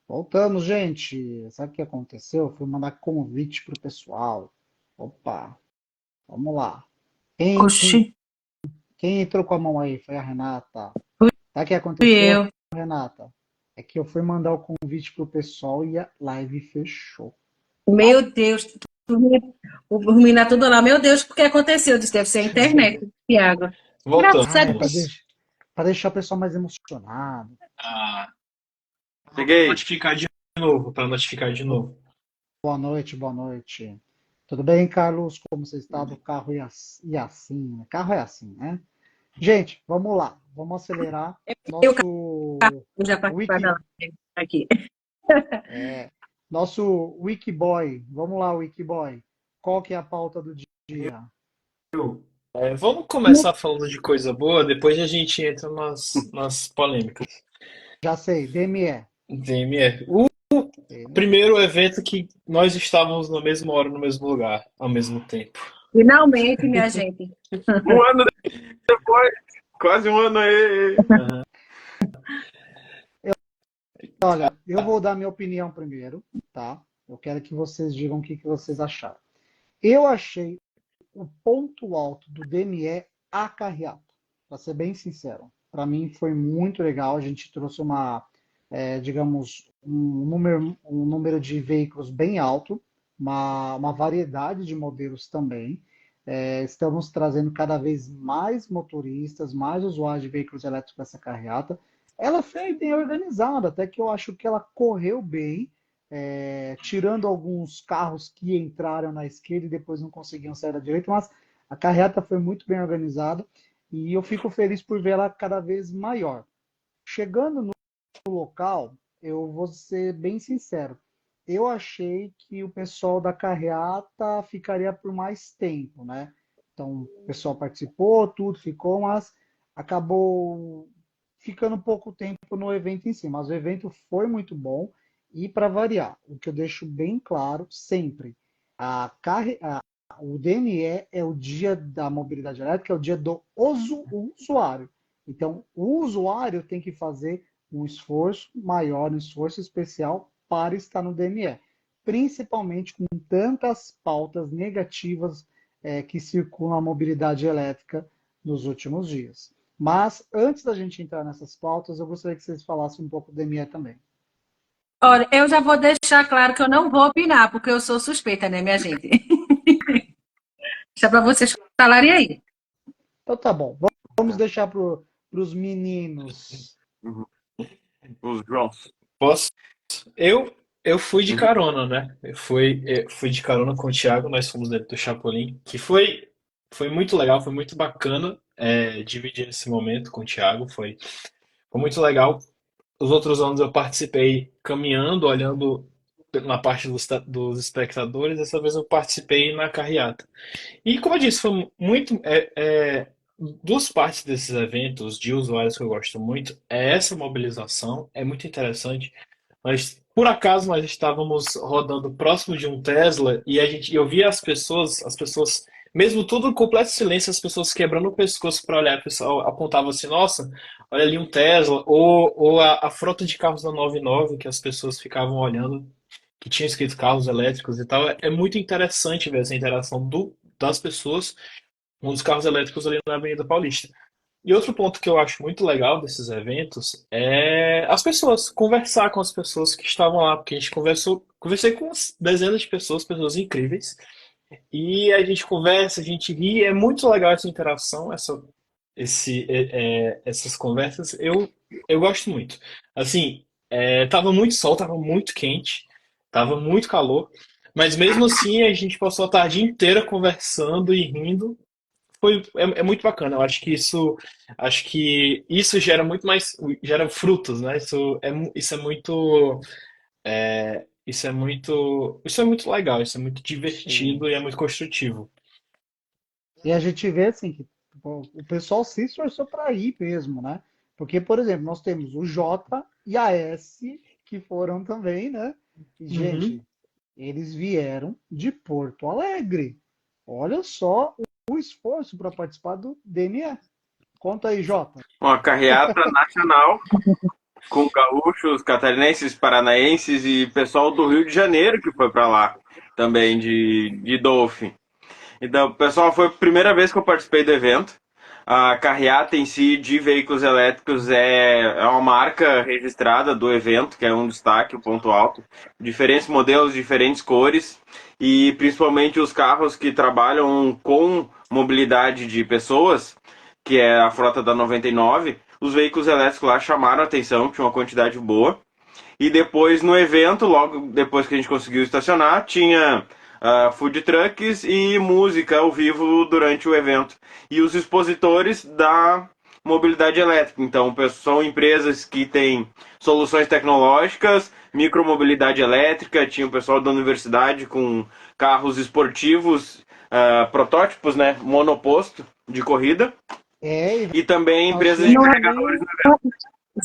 Voltamos, gente. Sabe o que aconteceu? Eu fui mandar convite pro pessoal. Opa, vamos lá. Quem, Oxi, quem, quem entrou com a mão aí? Foi a Renata. fui Sabe o que aconteceu, eu. Renata? É que eu fui mandar o convite pro pessoal e a live fechou. Meu Deus, o menino tudo lá. Meu Deus, o que aconteceu? Eu disse, deve ser a internet, Tiago. Voltamos. Graças a Ah, é Deus. para deixar o pessoal mais emocionado. Ah, Cheguei. notificar de novo, para notificar de novo. Boa noite, boa noite. Tudo bem, Carlos? Como você está? Do carro e assim, né? Carro é assim, né? Gente, vamos lá. Vamos acelerar Eu nosso já participar da Wiki, live aqui. é, nosso Wikiboy. Vamos lá, Wikiboy. Qual que é a pauta do dia? Vamos começar falando de coisa boa, depois a gente entra nas polêmicas. Já sei, DME. DME. O DME. primeiro evento que nós estávamos na mesma hora, no mesmo lugar, ao mesmo tempo. Finalmente, minha gente. Um ano depois, quase um ano aí. Olha, eu vou dar minha opinião primeiro, tá? Eu quero que vocês digam o que vocês acharam. Eu achei o ponto alto do DME a carreata, para ser bem sincero. Para mim foi muito legal. A gente trouxe digamos, um número de veículos bem alto, uma variedade de modelos também. Estamos trazendo cada vez mais motoristas, mais usuários de veículos elétricos para essa carreata. Ela foi bem organizada, até que eu acho que ela correu bem, tirando alguns carros que entraram na esquerda e depois não conseguiam sair da direita, mas a carreata foi muito bem organizada e eu fico feliz por vê-la cada vez maior. Chegando no local, eu vou ser bem sincero. Eu achei que o pessoal da carreata ficaria por mais tempo, né? Então, o pessoal participou, tudo ficou, mas acabou ficando pouco tempo no evento em si. Mas o evento foi muito bom e, para variar, o que eu deixo bem claro sempre, a carre... o DNE é o dia da mobilidade elétrica, é o dia do usuário. Então, o usuário tem que fazer um esforço maior, um esforço especial para estar no DME, principalmente com tantas pautas negativas que circulam a mobilidade elétrica nos últimos dias. Mas antes da gente entrar nessas pautas, eu gostaria que vocês falassem um pouco do DME também. Olha, eu já vou deixar claro que eu não vou opinar, porque eu sou suspeita, né, minha gente? Deixa para vocês falarem aí. Então tá bom, vamos deixar para os meninos. Uhum. Os João. Posso? Eu fui de Uhum. carona, né? Eu fui de carona com o Thiago, nós fomos dentro do Chapolin, que foi muito legal, foi muito bacana dividir esse momento com o Thiago, foi muito legal. Os outros anos eu participei caminhando, olhando na parte dos espectadores, dessa vez eu participei na carreata. E como eu disse, foi muito. Duas partes desses eventos de usuários que eu gosto muito é essa mobilização, é muito interessante. Mas por acaso nós estávamos rodando próximo de um Tesla e eu via as pessoas, mesmo tudo em completo silêncio, as pessoas quebrando o pescoço para olhar, o pessoal apontava assim, nossa, olha ali um Tesla, ou a frota de carros da 99 que as pessoas ficavam olhando, que tinha escrito carros elétricos e tal. É muito interessante ver essa interação das pessoas com os carros elétricos ali na Avenida Paulista. E outro ponto que eu acho muito legal desses eventos é as pessoas, conversar com as pessoas que estavam lá, porque a gente conversei com dezenas de pessoas, pessoas incríveis, e a gente conversa, a gente ri, é muito legal essa interação, essas conversas, eu gosto muito. Assim, tava muito sol, tava muito quente, tava muito calor, mas mesmo assim a gente passou a tarde inteira conversando e rindo, é muito bacana. Eu acho que isso gera muito mais, gera frutos, né? Isso é muito legal, isso é muito Sim. divertido e é muito construtivo. E a gente vê assim que pô, o pessoal se esforçou para ir mesmo, né? Porque, por exemplo, nós temos o J e a S que foram também, né? E, Uhum. gente, eles vieram de Porto Alegre. Olha só o esforço para participar do DME. Conta aí, Jota. Uma carreata nacional. com gaúchos, catarinenses, paranaenses e pessoal do Rio de Janeiro que foi para lá também, de Dolphin. Então, pessoal, foi a primeira vez que eu participei do evento. A carreata em si de veículos elétricos é uma marca registrada do evento, que é um destaque, o ponto alto. Diferentes modelos, diferentes cores e principalmente os carros que trabalham com mobilidade de pessoas, que é a frota da 99. Os veículos elétricos lá chamaram a atenção, tinha uma quantidade boa. E depois no evento, logo depois que a gente conseguiu estacionar, tinha food trucks e música ao vivo durante o evento. E os expositores da mobilidade elétrica. Então, são empresas que têm soluções tecnológicas, micromobilidade elétrica, tinha o pessoal da universidade com carros esportivos, protótipos, né, monoposto de corrida. E também empresas de carregadores.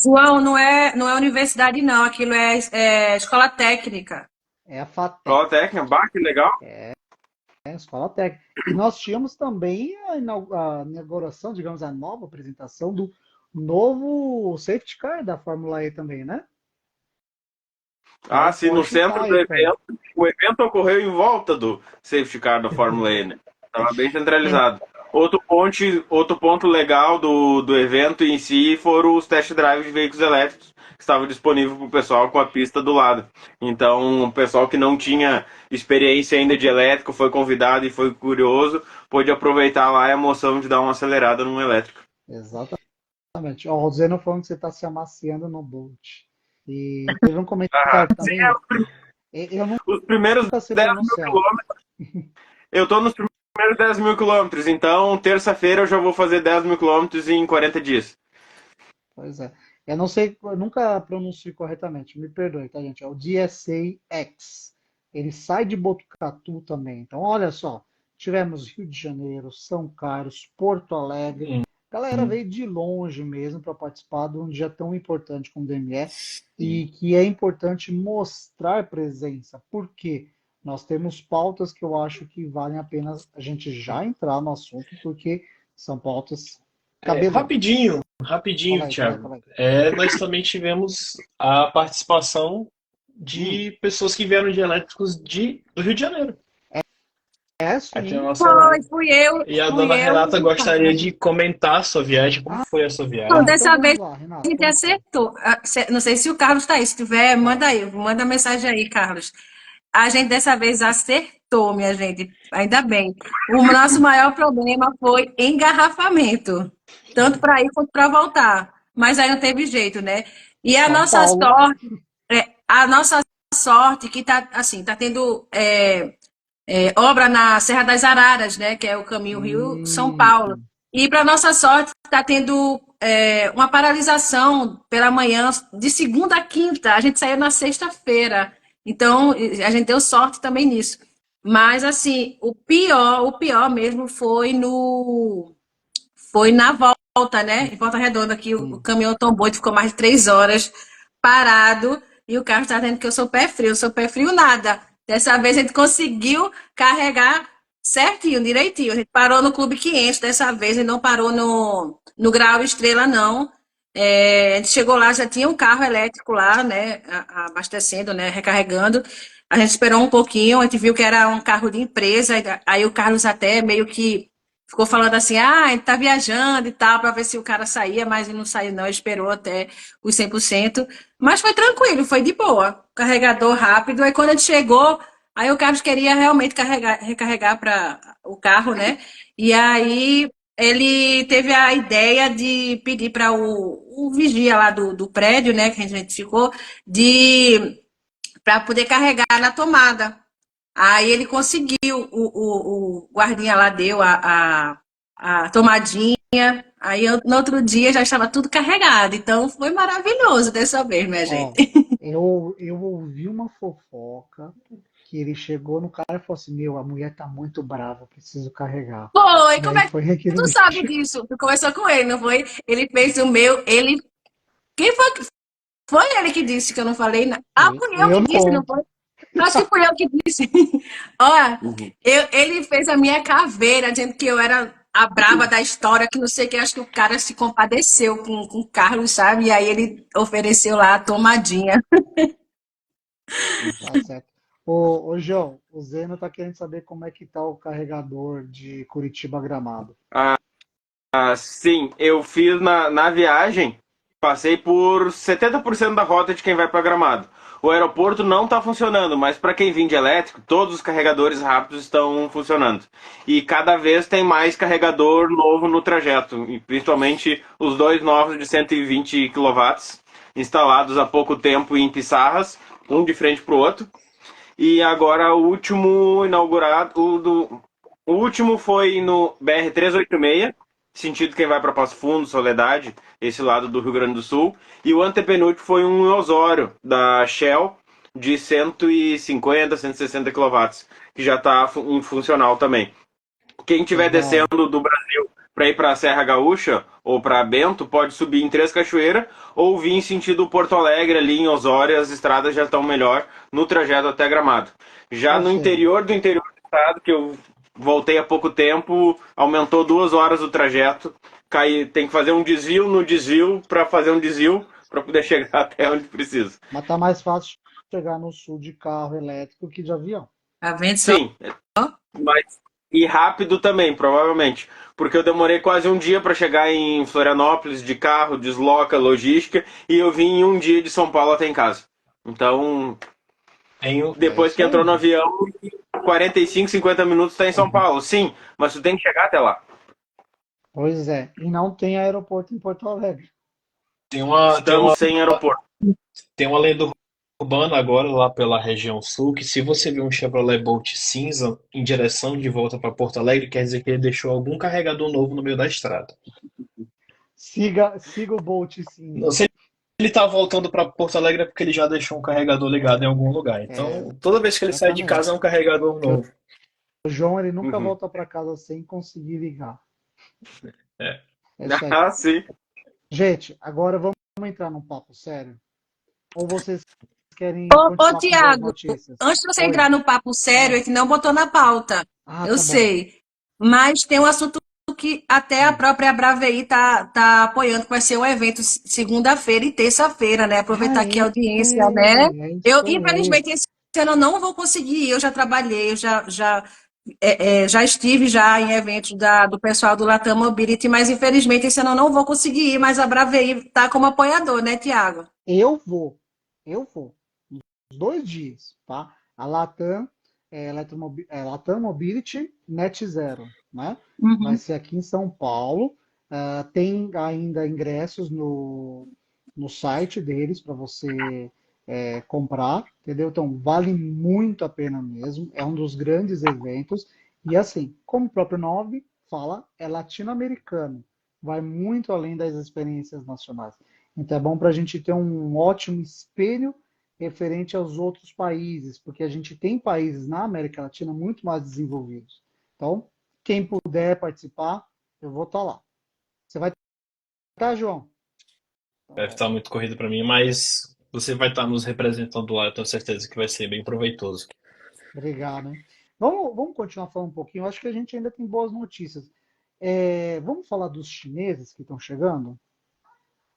João, não é universidade, não. Aquilo é escola técnica. É a FATEC. Escola técnica, bah, que legal. É a escola técnica. E nós tínhamos também a inauguração, digamos, a nova apresentação do novo safety car da Fórmula E também, né? Sim, no centro do evento. O evento ocorreu em volta do safety car da Fórmula E, né? Estava bem centralizado. Outro ponto legal do evento em si foram os test drives de veículos elétricos que estavam disponíveis para o pessoal com a pista do lado. Então, o pessoal que não tinha experiência ainda de elétrico foi convidado e foi curioso, pôde aproveitar lá a emoção de dar uma acelerada num elétrico. Exatamente. Ó, o Roseno falando que você está se amaciando no Bolt. E teve um comentário também. Os primeiros 10 mil quilômetros. Eu estou nos primeiros 10 mil quilômetros, então terça-feira eu já vou fazer 10 mil quilômetros em 40 dias. Pois é. Eu não sei, eu nunca pronuncio corretamente, me perdoe, tá, gente? É o DSA-X. Ele sai de Botucatu também. Então, olha só, tivemos Rio de Janeiro, São Carlos, Porto Alegre. A galera veio de longe mesmo para participar de um dia tão importante como o DME e que é importante mostrar presença. Por quê? Nós temos pautas que eu acho que valem a pena a gente já entrar no assunto, porque são pautas Rapidinho, Fala aí, Thiago. fala aí. Nós também tivemos a participação de pessoas que vieram de elétricos do Rio de Janeiro. Aqui na Sim. nossa... Fui eu. E a dona Renata gostaria de comentar a sua viagem. Como foi a sua viagem? Então, dessa vez Vamos lá, Renata, a gente acertou. Não sei se o Carlos está aí. Se tiver, manda aí. Manda mensagem aí, Carlos. A gente dessa vez acertou, minha gente. Ainda bem. O nosso maior problema foi engarrafamento. Tanto para ir quanto para voltar. Mas aí não teve jeito, né? E a nossa sorte que tá assim, tá tendo obra na Serra das Araras, né? Que é o caminho Rio-São Paulo. E para nossa sorte, está tendo uma paralisação pela manhã de segunda a quinta. A gente saiu na sexta-feira. Então, a gente deu sorte também nisso. Mas, assim, o pior mesmo foi na volta, né? Em Volta Redonda, que o caminhão tombou e ficou mais de 3 horas parado. E o carro está dizendo que eu sou pé frio. Eu sou pé frio nada. Dessa vez a gente conseguiu carregar certinho, direitinho. A gente parou no Clube 500 dessa vez e não parou no Grau Estrela, não. A gente chegou lá, já tinha um carro elétrico lá, né, abastecendo, né, recarregando. A gente esperou um pouquinho, a gente viu que era um carro de empresa, aí o Carlos até meio que ficou falando assim, a gente tá viajando e tal, para ver se o cara saía, mas ele não saiu não, ele esperou até os 100%. Mas foi tranquilo, foi de boa. Carregador rápido, aí quando a gente chegou, aí o Carlos queria realmente recarregar para o carro, né, e aí ele teve a ideia de pedir para o vigia lá do prédio, né, que a gente ficou, para poder carregar na tomada. Aí ele conseguiu, o guardinha lá deu a tomadinha, aí no outro dia já estava tudo carregado. Então foi maravilhoso dessa vez, minha gente. Eu ouvi uma fofoca que ele chegou no cara e falou assim, meu, a mulher tá muito brava, eu preciso carregar. Foi, como é Foi que tu sabe disso? Tu conversou com ele, não foi? Ele fez o meu, Quem foi? Foi ele que disse que eu não falei nada. Fui eu que disse, não foi? Acho que fui eu que disse. Olha, ele fez a minha caveira, dizendo que eu era a braba da história, que não sei o que, acho que o cara se compadeceu com o Carlos, sabe? E aí ele ofereceu lá a tomadinha. Tá certo. Ô, João, o Zeno tá querendo saber como é que tá o carregador de Curitiba a Gramado. Sim, eu fiz na viagem, passei por 70% da rota de quem vai para Gramado. O aeroporto não está funcionando, mas para quem vem de elétrico, todos os carregadores rápidos estão funcionando. E cada vez tem mais carregador novo no trajeto, e principalmente os dois novos de 120 kW, instalados há pouco tempo em Pissarras, um de frente para o outro. E agora o último inaugurado, o último foi no BR-386, sentido quem vai para Passo Fundo, Soledade, esse lado do Rio Grande do Sul. E o antepenúltimo foi um em Osório, da Shell, de 150, 160 kW, que já está em funcional também. Quem estiver Legal. descendo do Brasil para ir para a Serra Gaúcha ou para Bento, pode subir em Três Cachoeiras ou vir em sentido Porto Alegre, ali em Osório, as estradas já estão melhor no trajeto até Gramado. Já Ou no seja, interior do estado, que eu voltei há pouco tempo, aumentou 2 horas o trajeto. Tem que fazer um desvio no desvio para fazer um desvio para poder chegar até onde precisa. mas tá mais fácil chegar no sul de carro elétrico que de avião. Tá vendo só? Sim, mas e rápido também, provavelmente. Porque eu demorei quase um dia para chegar em Florianópolis de carro, desloca, logística, e eu vim em um dia de São Paulo até em casa. Então, Tenho, É depois isso que aí. entrou no avião, 45, 50 minutos está em São Paulo. Sim, mas tu tem que chegar até lá. Pois é. E não tem aeroporto em Porto Alegre. tem uma, tem Estamos uma, sem aeroporto. tem uma lenda urbana agora lá pela região sul que se você vê um Chevrolet Bolt cinza em direção de volta para Porto Alegre, quer dizer que ele deixou algum carregador novo no meio da estrada. Siga o Bolt Não cinza. sei se ele tá voltando para Porto Alegre é porque ele já deixou um carregador ligado em algum lugar. É, Então, toda vez que ele sai de exatamente. casa é um carregador Que novo. o João ele nunca Uhum. volta para casa sem conseguir ligar. É. É isso aí. Ah, sim. Gente, agora vamos entrar num papo sério? Ou vocês querem Ô, continuar com boas Tiago, notícias? antes de você Oi. entrar no papo sério, Ah, é que não botou na pauta. Eu tá bom. sei. Mas tem um assunto que até a Hum. própria Braveí tá apoiando, que vai ser um evento segunda-feira e terça-feira, né? Aproveitar aqui a audiência, né? É Eu, isso aí. infelizmente, esse ano eu não vou conseguir ir. Eu já trabalhei, já estive já em eventos do pessoal do Latam Mobility, mas infelizmente esse ano eu não vou conseguir ir, mas a Braveí está como apoiador, né, Tiago? Eu vou. Eu vou. Os 2 dias, tá? A Latam, Latam Mobility Net Zero, né? Vai Uhum. ser aqui em São Paulo. Tem ainda ingressos no site deles para você comprar, entendeu? Então vale muito a pena mesmo. É um dos grandes eventos. E assim, como o próprio nome fala, é latino-americano. Vai muito além das experiências nacionais. Então é bom para a gente ter um ótimo espelho referente aos outros países, porque a gente tem países na América Latina muito mais desenvolvidos. Então, quem puder participar, eu vou estar lá. Você vai estar, João? Tá Deve bom. estar muito corrido para mim, mas você vai estar nos representando lá, eu tenho certeza que vai ser bem proveitoso. Obrigado, hein? Vamos continuar falando um pouquinho. Eu acho que a gente ainda tem boas notícias. Vamos falar dos chineses que estão chegando?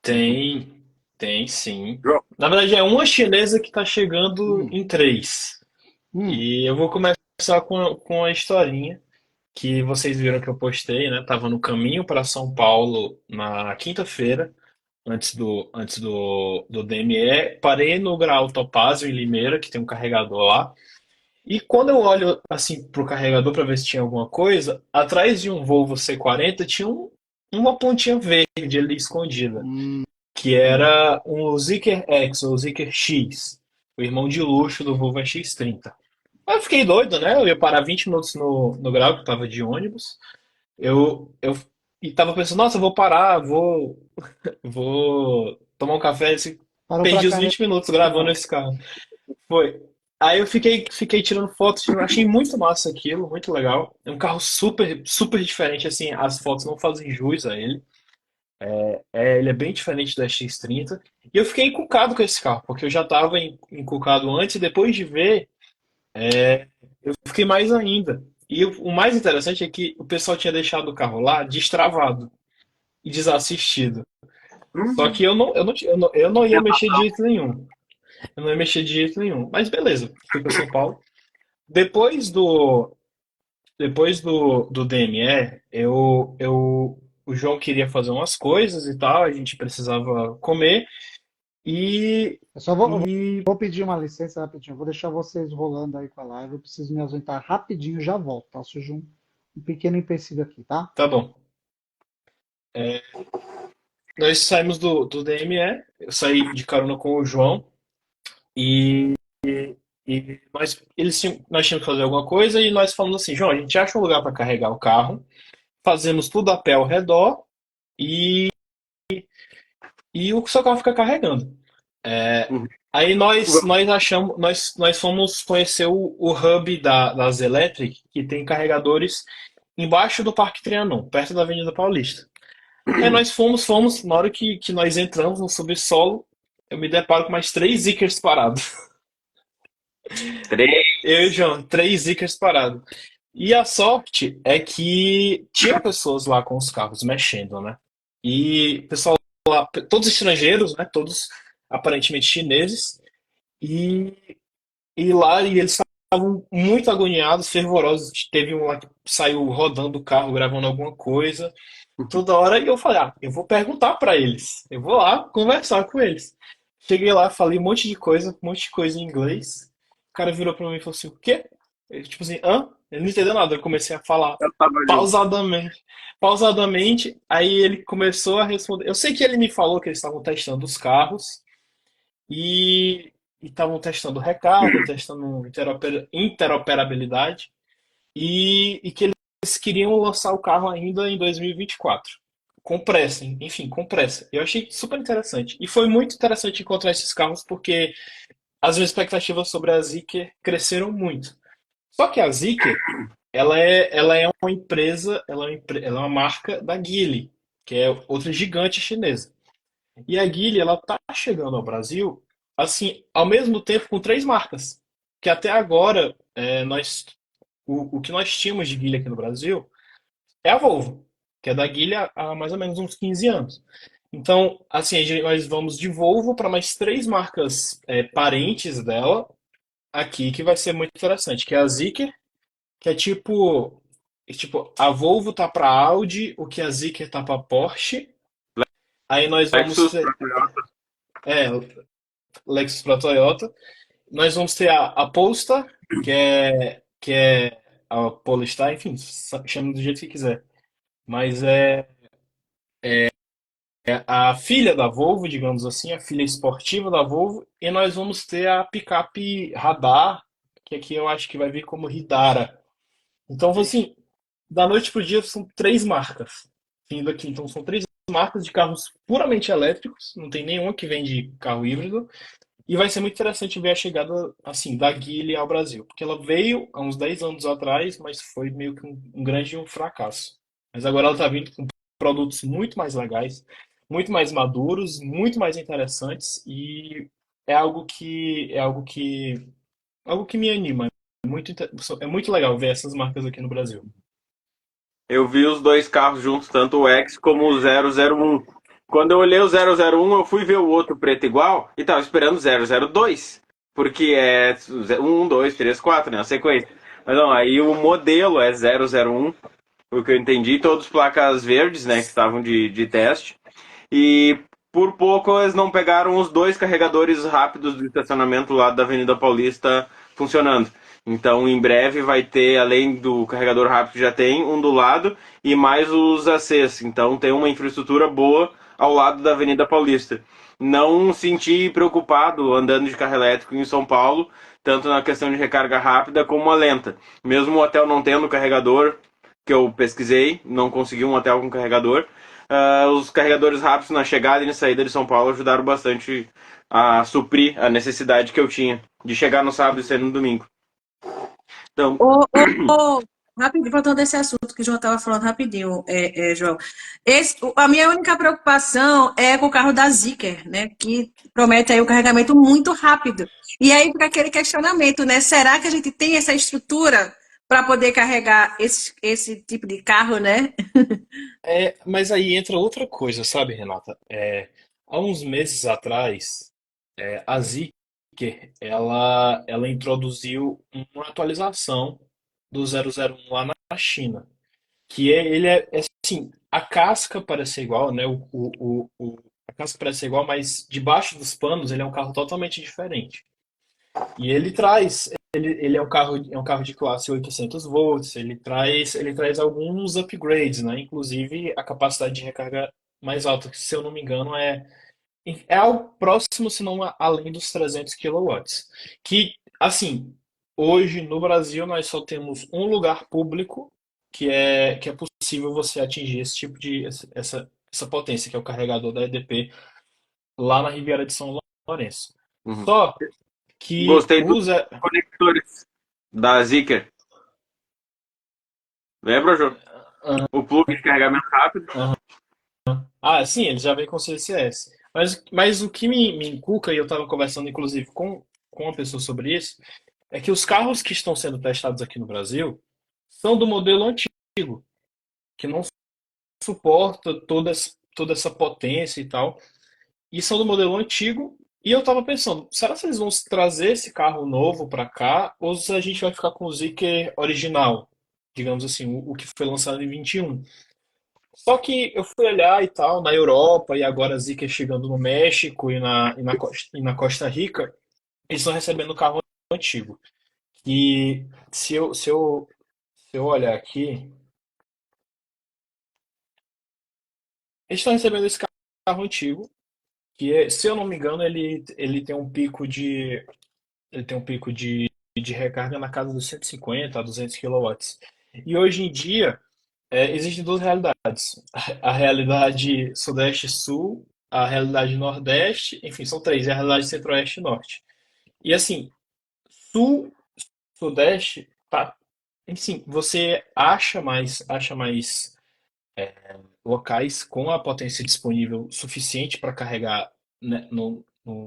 Tem, tem sim. João, Na verdade, é uma chinesa que está chegando Hum, em três. hum, E eu vou começar com a historinha que vocês viram que eu postei, né? Tava no caminho para São Paulo na quinta-feira, antes do DME. Parei no Grau Topázio, em Limeira, que tem um carregador lá. E quando eu olho assim pro carregador para ver se tinha alguma coisa, atrás de um Volvo C40 tinha uma pontinha verde ali escondida, hum. que era um Zeekr X ou Zeekr X, o irmão de luxo do Volvo X30. Aí eu fiquei doido, né? Eu ia parar 20 minutos no grau, que eu tava de ônibus. E tava pensando, nossa, eu vou parar, vou tomar um café. Assim, Parou para perdi os 20 minutos gravando carregar. esse carro. Foi. Aí eu fiquei tirando fotos, eu achei muito massa aquilo, muito legal. É um carro super, super diferente, assim, as fotos não fazem jus a ele. Ele é bem diferente da X30. E eu fiquei encucado com esse carro, porque eu já estava encucado antes e depois de ver, eu fiquei mais ainda. E o mais interessante é que o pessoal tinha deixado o carro lá destravado e desassistido. Só Hum, que eu não ia mexer de jeito nenhum. Eu não ia mexer de jeito nenhum. Mas beleza, fui para São Paulo. Depois do, do DME, o João queria fazer umas coisas e tal, a gente precisava comer. E, Eu só vou, e vou pedir uma licença rapidinho. Eu vou deixar vocês rolando aí com a live. Eu preciso me ausentar rapidinho, já volto, tá? Surgiu um pequeno empecilho aqui, tá? tá bom. Nós saímos do DME, eu saí de carona com o João e, nós tínhamos que fazer alguma coisa e nós falamos assim, João, a gente acha um lugar para carregar o carro, fazemos tudo a pé ao redor e, o seu carro fica carregando. É, uhum. aí nós achamos, nós fomos conhecer o hub das Electric, que tem carregadores embaixo do Parque Trianon, perto da Avenida Paulista. Aí nós fomos, na hora que nós entramos no subsolo, eu me deparo com mais três Zikers parados. Três. Eu e o João, três Zikers parados. E a sorte é que tinha pessoas lá com os carros mexendo, né? E pessoal lá, todos estrangeiros, né? Todos aparentemente chineses. E, e eles estavam muito agoniados, fervorosos. Teve um lá que saiu rodando o carro, gravando alguma coisa toda hora. E eu falei, ah, eu vou perguntar pra eles. Eu vou lá conversar com eles. Cheguei lá, falei um monte de coisa em inglês. O cara virou pra mim e falou assim, o quê? Ele, tipo assim, hã? Ele não entendeu nada. Eu comecei a falar Eu tava junto. pausadamente. Pausadamente, aí ele começou a responder. Eu sei que ele me falou que eles estavam testando os carros e estavam testando recarga, testando interoperabilidade e que eles queriam lançar o carro ainda em 2024. Com pressa, enfim, com pressa. Eu achei super interessante. E foi muito interessante encontrar esses carros porque as minhas expectativas sobre a Zeekr cresceram muito. Só que a Zeekr, ela é uma empresa, ela é uma marca da Geely, que é outra gigante chinesa. E a Geely, ela tá chegando ao Brasil, assim, ao mesmo tempo com três marcas. Que até agora, o que nós tínhamos de Geely aqui no Brasil é a Volvo, que é da Geely há mais ou menos uns 15 anos. Então, assim, nós vamos de Volvo para mais três marcas parentes dela aqui, que vai ser muito interessante, que é a Zeekr, que é tipo, a Volvo tá para Audi, o que a Zeekr tá para Porsche. Aí nós vamos Lexus ter, é, Lexus para Toyota. Nós vamos ter a Polestar, que é a Polestar, enfim, chame do jeito que quiser. Mas é a filha da Volvo, digamos assim, a filha esportiva da Volvo, e nós vamos ter a picape Radar, que aqui eu acho que vai vir como Ridara. Então, assim, da noite pro dia são três marcas vindo aqui. Então, são três marcas de carros puramente elétricos, não tem nenhuma que vende carro híbrido. E vai ser muito interessante ver a chegada, assim, da Geely ao Brasil, porque ela veio há uns 10 anos atrás, mas foi meio que um grande fracasso. Mas agora ela está vindo com produtos muito mais legais, muito mais maduros, muito mais interessantes e é algo que me anima. É muito legal ver essas marcas aqui no Brasil. Eu vi os dois carros juntos, tanto o X como o 001. Quando eu olhei o 001, eu fui ver o outro preto igual e tava esperando o 002. Porque é 1, 2, 3, 4, né? A sequência. Mas não, aí o modelo é 001, o que eu entendi, todos placas verdes, né? Que estavam de teste. E por pouco eles não pegaram os dois carregadores rápidos do estacionamento lá da Avenida Paulista funcionando. Então, em breve vai ter, além do carregador rápido que já tem, um do lado e mais os ACs. Então, tem uma infraestrutura boa ao lado da Avenida Paulista. Não senti preocupado andando de carro elétrico em São Paulo, tanto na questão de recarga rápida como a lenta. Mesmo o hotel não tendo carregador, que eu pesquisei, não consegui um hotel com carregador, os carregadores rápidos na chegada e na saída de São Paulo ajudaram bastante a suprir a necessidade que eu tinha de chegar no sábado e sair no domingo. Então, Ô, rapidinho, voltando desse assunto que o João estava falando rapidinho, João. A minha única preocupação é com o carro da Zeekr, né? Que promete aí um carregamento muito rápido. E aí fica aquele questionamento, né? Será que a gente tem essa estrutura para poder carregar esse tipo de carro, né? Mas aí entra outra coisa, sabe, Renata? Há uns meses atrás, a Zeekr, ela introduziu uma atualização do 001 lá na China, que assim, a casca parece ser igual, né? A casca parece ser igual, mas debaixo dos panos ele é um carro totalmente diferente. E ele é um carro de classe 800 volts, ele traz alguns upgrades, né? Inclusive a capacidade de recarga mais alta, que se eu não me engano é algo próximo, se não além dos 300 quilowatts. Que, assim, hoje no Brasil nós só temos um lugar público que é possível você atingir esse tipo essa potência, que é o carregador da EDP lá na Riviera de São Lourenço. Uhum. Só que Gostei dos conectores da Zeekr. Lembra, Jô? O plug de carregamento rápido. Sim, ele já vem com CCS. Mas o que me inculca, e eu estava conversando inclusive com uma pessoa sobre isso, é que os carros que estão sendo testados aqui no Brasil são do modelo antigo, que não suporta toda essa potência e tal. E são do modelo antigo. E eu estava pensando, será que eles vão trazer esse carro novo para cá? Ou se a gente vai ficar com o Zeekr original? Digamos assim, o que foi lançado em 21. Só que eu fui olhar e tal, na Europa, e agora a Zika chegando no México e na Costa Rica, eles estão recebendo carro antigo. E se eu olhar aqui, eles estão recebendo esse carro antigo, se eu não me engano, ele tem um pico de recarga na casa dos 150 a 200 quilowatts. E hoje em dia, existem duas realidades. A realidade Sudeste-Sul, a realidade Nordeste, enfim, são três, e a realidade Centro-Oeste e Norte. E assim, Sul, Sudeste, tá, enfim, você acha mais locais com a potência disponível suficiente para carregar, né, no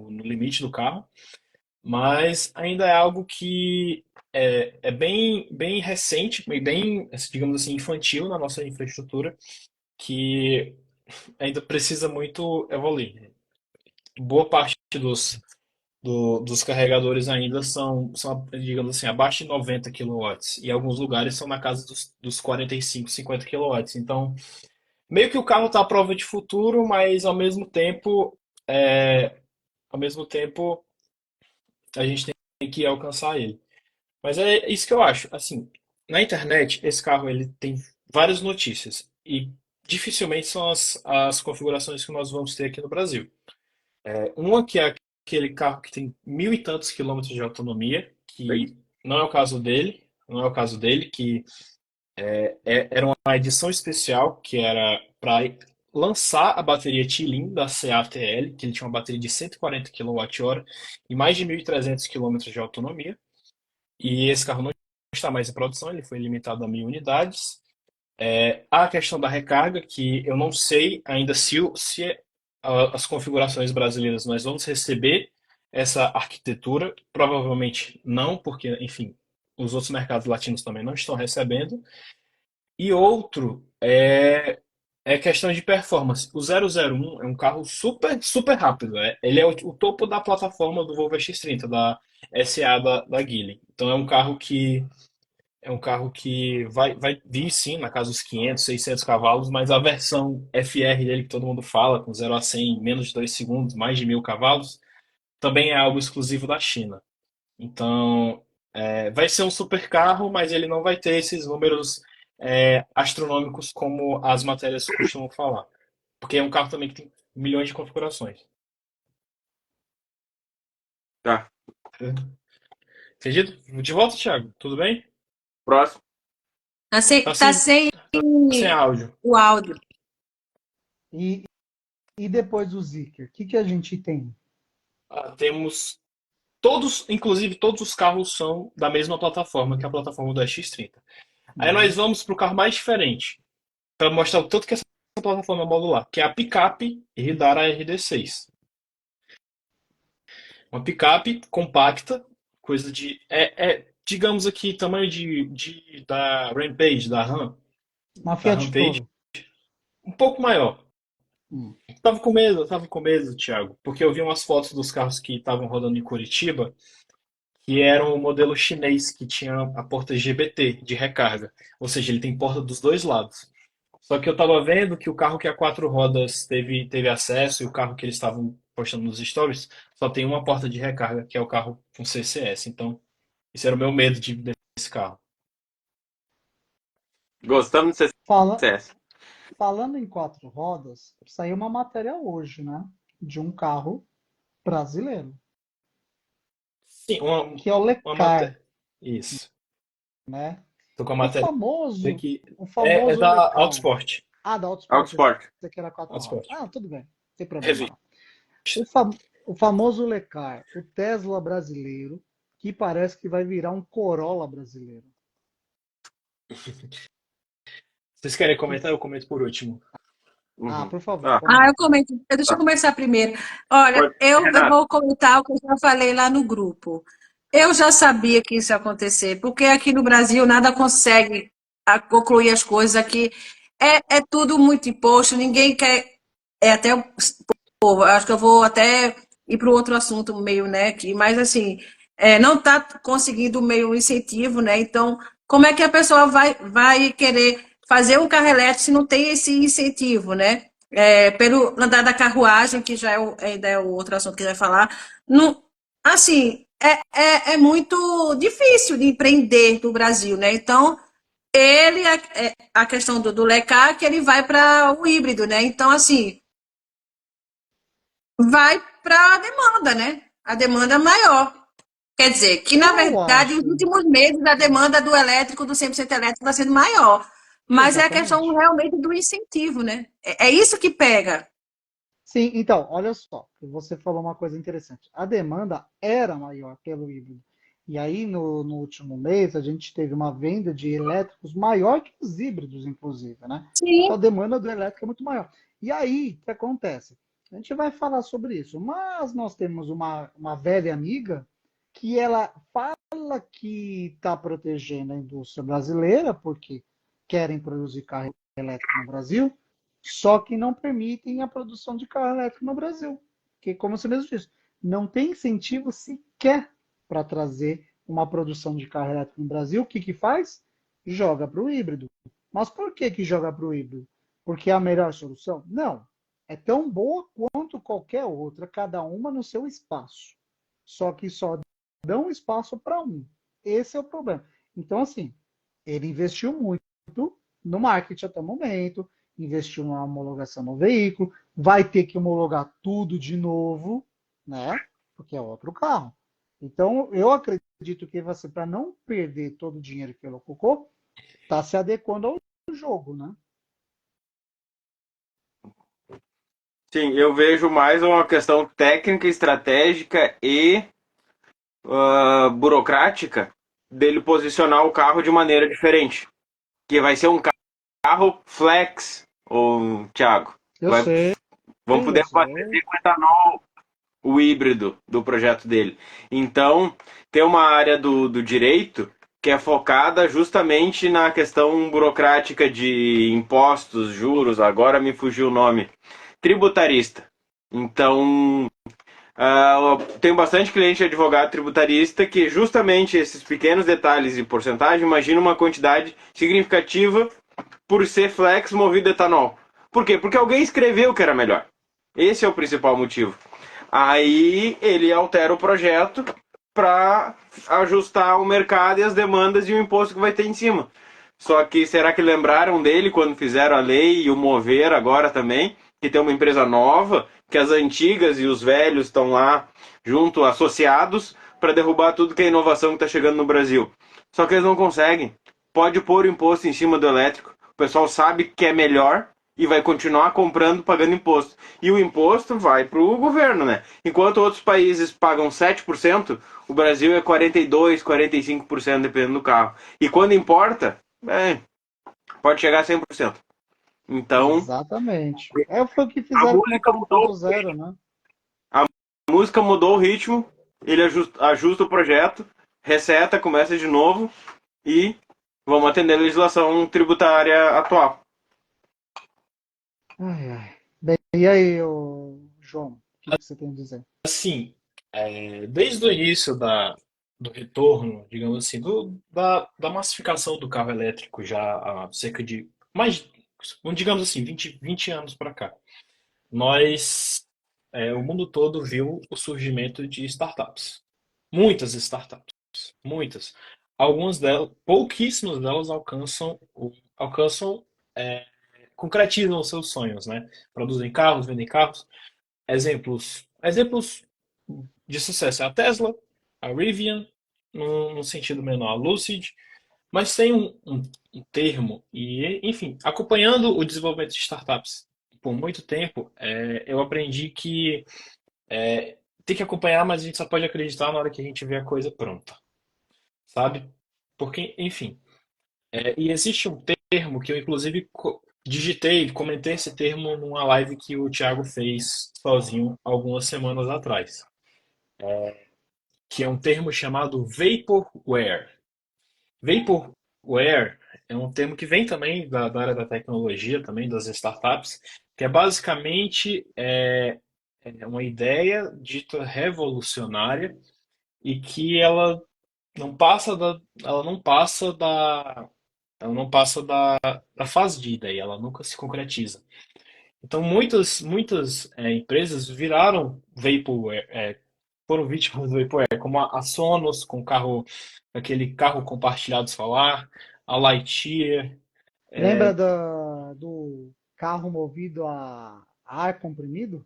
limite do carro, mas ainda é algo que é bem recente, bem, digamos assim, infantil na nossa infraestrutura, que ainda precisa muito evoluir. Boa parte dos carregadores ainda são, digamos assim, abaixo de 90 quilowatts, e alguns lugares são na casa dos 45, 50 quilowatts. Então, meio que o carro está à prova de futuro, mas é, ao mesmo tempo a gente tem que alcançar ele. Mas é isso que eu acho. Assim, na internet, esse carro ele tem várias notícias e dificilmente são as configurações que nós vamos ter aqui no Brasil. Uma que é aquele carro que tem mil e tantos quilômetros de autonomia, que não é o caso dele, não é o caso dele, que era uma edição especial que era para lançar a bateria T-Lin da CATL, que ele tinha uma bateria de 140 kWh e mais de 1.300 quilômetros de autonomia. E esse carro não está mais em produção, ele foi limitado a 1.000 unidades. A questão da recarga, que eu não sei ainda se as configurações brasileiras nós vamos receber essa arquitetura. Provavelmente não, porque, enfim, os outros mercados latinos também não estão recebendo. E outro é questão de performance. O 001 é um carro super, super rápido. Ele é o topo da plataforma do Volvo X30, da SA da Geely. Então é um carro que vai vir sim na casa dos 500, 600 cavalos, mas a versão FR dele que todo mundo fala, com 0 a 100 em menos de 2 segundos, mais de 1.000 cavalos, também é algo exclusivo da China. Então, vai ser um super carro, mas ele não vai ter esses números astronômicos como as matérias costumam falar. Porque é um carro também que tem milhões de configurações. Tá. Entendido? De volta, Thiago. Tudo bem? Próximo. Tá sem, Tá tá sem, sem sem áudio. o áudio. E, e depois do Zeekr, o que, que a gente tem? Temos todos, inclusive todos os carros são da mesma plataforma, que é a plataforma do X30. Aí nós vamos para o carro mais diferente, para mostrar o tanto que essa plataforma é modular, que é a picape Hidara RD6. Uma picape compacta, coisa de. Digamos aqui, tamanho da Rampage, Uma da Fiat Rampage, Toro. um pouco maior. Hum. Tava com medo, Thiago, porque eu vi umas fotos dos carros que estavam rodando em Curitiba, que eram o modelo chinês, que tinha a porta GBT, de recarga. Ou seja, ele tem porta dos dois lados. Só que eu tava vendo que o carro que a quatro rodas teve acesso e o carro que eles estavam postando nos stories só tem uma porta de recarga, que é o carro com CCS. Então, esse era o meu medo desse carro. Gostamos do Fala, CCS. falando em quatro rodas, saiu uma matéria hoje, né? De um carro brasileiro, Sim, que é o uma Lecar, matéria. Isso. né? Tô com a O matéria famoso, aqui. o É famoso da Lecar. Autosport. Ah, da Autosport, esse Autosport. aqui era quatro rodas. Autosport. Ah, tudo bem, não tem problema Revista. não. O, fa- o famoso Lecar, o Tesla brasileiro, que parece que vai virar um Corolla brasileiro. Vocês querem Que- comentar? Eu comento por último. Ah, Uhum. por favor, Ah, Ah, eu comenta. comento. Deixa eu tá. começar primeiro. Olha, Pode. eu Renato, vou comentar o que eu já falei lá no grupo. Eu já sabia que isso ia acontecer, porque aqui no Brasil nada consegue concluir as coisas aqui. É tudo muito imposto, ninguém quer. É até. Pô, acho que eu vou até ir para o outro assunto meio, né, aqui, mas assim, não está conseguindo meio incentivo, né? Então, como é que a pessoa vai querer fazer um carro elétrico se não tem esse incentivo, né? Pelo andar da carruagem, que já ainda é o outro assunto que vai falar, não, assim, é muito difícil de empreender no Brasil, né? Então, a questão do Lecar, que ele vai para o híbrido, né? Então, assim, vai para a demanda, né? A demanda é maior. Quer dizer, que na Eu verdade, nos acho. últimos meses, a demanda do elétrico, do 100% elétrico, está sendo maior. Mas é a questão Exatamente. realmente do incentivo, né? É isso que pega. Sim, então, olha só, você falou uma coisa interessante. A demanda era maior pelo híbrido. E aí, no último mês, a gente teve uma venda de elétricos maior que os híbridos, inclusive, né? Então, a Sim, demanda do elétrico é muito maior. E aí, o que acontece? A gente vai falar sobre isso, mas nós temos uma velha amiga que ela fala que está protegendo a indústria brasileira, porque querem produzir carro elétrico no Brasil, só que não permitem a produção de carro elétrico no Brasil. Porque, como você mesmo disse, não tem incentivo sequer para trazer uma produção de carro elétrico no Brasil. O que que faz? Joga para o híbrido. Mas por que que joga para o híbrido? Porque é a melhor solução? Não. É tão boa quanto qualquer outra, cada uma no seu espaço. Só que só dão espaço para um. Esse é o problema. Então, assim, ele investiu muito no marketing até o momento, investiu na homologação no veículo, vai ter que homologar tudo de novo, né? Porque é outro carro. Então, eu acredito que você, para não perder todo o dinheiro que ele ocupou, está se adequando ao jogo, né? sim, eu vejo mais uma questão técnica, estratégica e burocrática dele posicionar o carro de maneira diferente. Que vai ser um carro flex, ô, Thiago. Eu Vai, sei, vamos eu poder sei. abastecer com etanol o híbrido do projeto dele. Então, tem uma área do direito que é focada justamente na questão burocrática de impostos, juros, agora me fugiu o nome, tributarista. Então, tenho bastante cliente advogado tributarista que justamente esses pequenos detalhes e porcentagem, imagina uma quantidade significativa por ser flex movido a etanol. Por quê? Porque alguém escreveu que era melhor. Esse é o principal motivo. Aí ele altera o projeto para ajustar o mercado e as demandas e o imposto que vai ter em cima. Só que será que lembraram dele quando fizeram a lei e o mover agora também? Que tem uma empresa nova, que as antigas e os velhos estão lá junto, associados, para derrubar tudo que é inovação que está chegando no Brasil. Só que eles não conseguem. Pode pôr o imposto em cima do elétrico. O pessoal sabe que é melhor e vai continuar comprando, pagando imposto. E o imposto vai para o governo, né? Enquanto outros países pagam 7%, o Brasil é 42%, 45%, dependendo do carro. E quando importa, pode chegar a 100%. Então, Exatamente. Foi o que a fizeram com o música motor mudou, 1.0, né? a música mudou o ritmo, ele ajusta o projeto reseta, começa de novo e vamos atender a legislação tributária atual. Ai, ai. Bem, e aí, João, o que você tem a dizer? Assim, desde o início do retorno, digamos assim, da massificação do carro elétrico já há cerca de mais, digamos assim, vinte anos para cá, nós, o mundo todo viu o surgimento de startups. Muitas startups, muitas. Algumas delas, pouquíssimas delas alcançam, é, concretizam os seus sonhos, né? Produzem carros, vendem carros. Exemplos de sucesso é a Tesla, a Rivian, no sentido menor, a Lucid, mas tem um termo, e enfim, acompanhando o desenvolvimento de startups por muito tempo, eu aprendi que tem que acompanhar, mas a gente só pode acreditar na hora que a gente vê a coisa pronta, sabe? Porque, enfim, e existe um termo que eu inclusive digitei, comentei esse termo numa live que o Thiago fez sozinho algumas semanas atrás, que é um termo chamado Vaporware. Vaporware é um termo que vem também da área da tecnologia, também das startups, que é basicamente é uma ideia dita revolucionária e que ela não passa da fase de ideia, ela nunca se concretiza. Então muitas empresas viraram vaporware, foram vítimas do vaporware, como a Sonos com aquele carro compartilhado solar, a Lightyear. Lembra do carro movido a ar comprimido?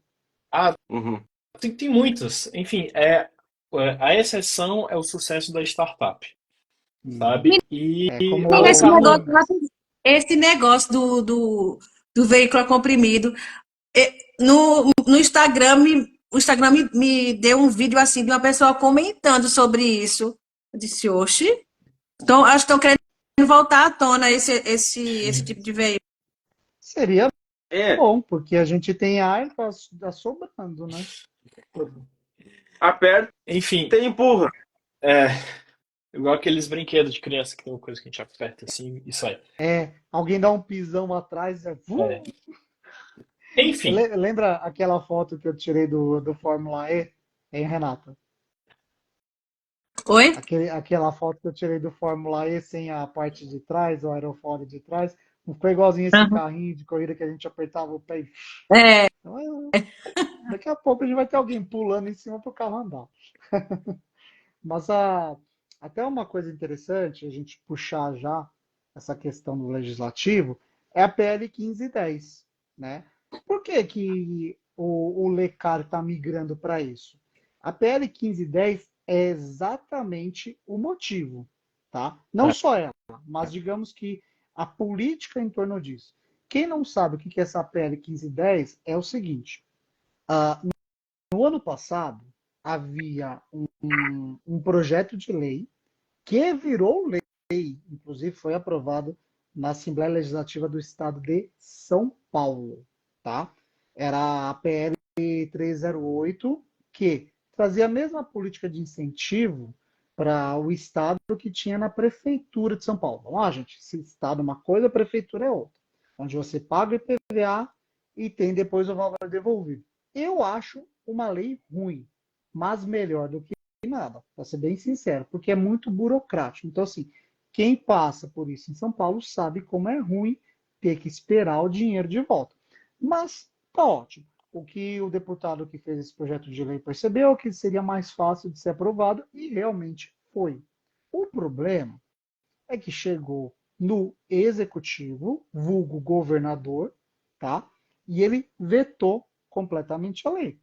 Ah, Uhum. tem muitas. Enfim, a exceção é o sucesso da startup, Uhum. sabe? E É como a Menina, o. esse negócio do veículo comprimido, no Instagram, o Instagram me deu um vídeo assim de uma pessoa comentando sobre isso. Eu disse, oxe, então, acho que estão querendo voltar à tona esse tipo de veículo. Seria É, bom, porque a gente tem ar tá sobrando, né? aperta enfim, e empurra. é igual aqueles brinquedos de criança que tem uma coisa que a gente aperta assim e sai. Alguém dá um pisão atrás, É. Enfim, Lembra aquela foto que eu tirei do Fórmula E, hein, Renata? Oi? Aquela foto que eu tirei do Fórmula E sem a parte de trás, o aerofólio de trás, não ficou igualzinho esse Uhum. carrinho de corrida que a gente apertava o pé e... É, Então, daqui a pouco a gente vai ter alguém pulando em cima para o carro andar. Mas até uma coisa interessante, a gente puxar já essa questão do legislativo, é a PL 1510, né? Por que que o LECAR está migrando para isso? A PL 1510 é exatamente o motivo, tá? Não tá. só ela, mas digamos que a política em torno disso. Quem não sabe o que é essa PL 1510 é o seguinte: no ano passado havia um projeto de lei que virou lei, inclusive foi aprovado na Assembleia Legislativa do Estado de São Paulo, tá? Era a PL 308, que trazia a mesma política de incentivo para o Estado que tinha na Prefeitura de São Paulo. Vamos lá, gente, se Estado é uma coisa, a Prefeitura é outra. Onde você paga o IPVA e tem depois o valor devolvido. Eu acho uma lei ruim, mas melhor do que nada, para ser bem sincero, porque é muito burocrático. Então, assim, quem passa por isso em São Paulo sabe como é ruim ter que esperar o dinheiro de volta. Mas tá ótimo. O que o deputado que fez esse projeto de lei percebeu é que seria mais fácil de ser aprovado e realmente foi. O problema é que chegou no executivo, vulgo governador, tá? E ele vetou completamente a lei.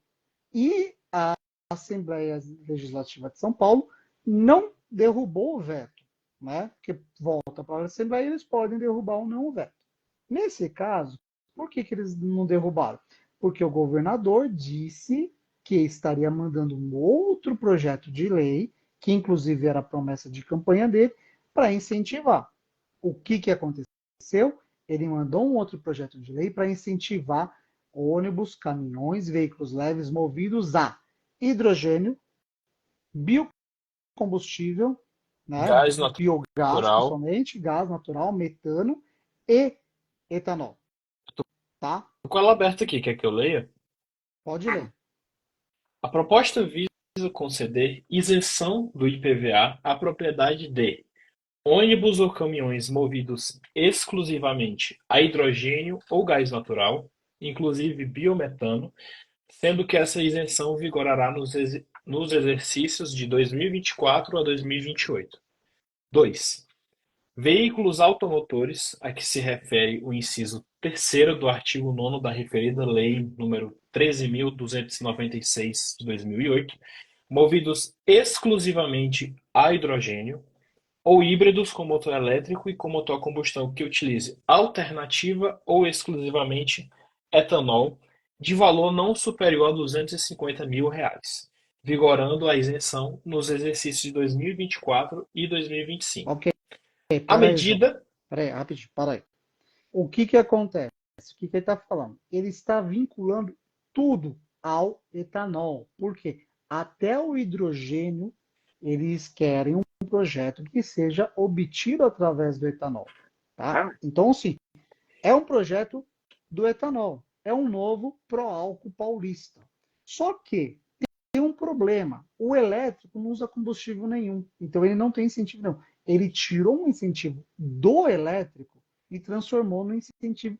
E a Assembleia Legislativa de São Paulo não derrubou o veto, né? Porque volta para a Assembleia e eles podem derrubar ou não o veto. Nesse caso, por que eles não derrubaram? Porque o governador disse que estaria mandando um outro projeto de lei, que inclusive era a promessa de campanha dele, para incentivar. O que aconteceu? Ele mandou um outro projeto de lei para incentivar ônibus, caminhões, veículos leves movidos a hidrogênio, biocombustível né? Gás Biogás, natural. principalmente, gás natural, metano e etanol. Tá? Tô com ela aberta aqui, quer que eu leia? Pode ler. A proposta visa conceder isenção do IPVA à propriedade de ônibus ou caminhões movidos exclusivamente a hidrogênio ou gás natural, inclusive biometano, sendo que essa isenção vigorará nos exercícios de 2024 a 2028. 2. Veículos automotores, a que se refere o inciso 3º do artigo 9º da referida Lei nº 13.296 de 2008, movidos exclusivamente a hidrogênio, ou híbridos com motor elétrico e com motor a combustão que utilize alternativa ou exclusivamente etanol, de valor não superior a R$ 250 mil, vigorando a isenção nos exercícios de 2024 e 2025. Ok. A Peraí, João. medida Peraí, rapidinho, para aí. O que acontece? O que ele está falando? Ele está vinculando tudo ao etanol. Por quê? Até o hidrogênio, eles querem um projeto que seja obtido através do etanol. Tá? Então, sim, é um projeto do etanol. É um novo pró-álcool paulista. Só que tem um problema. O elétrico não usa combustível nenhum. Então, ele não tem incentivo nenhum. Ele tirou um incentivo do elétrico e transformou no incentivo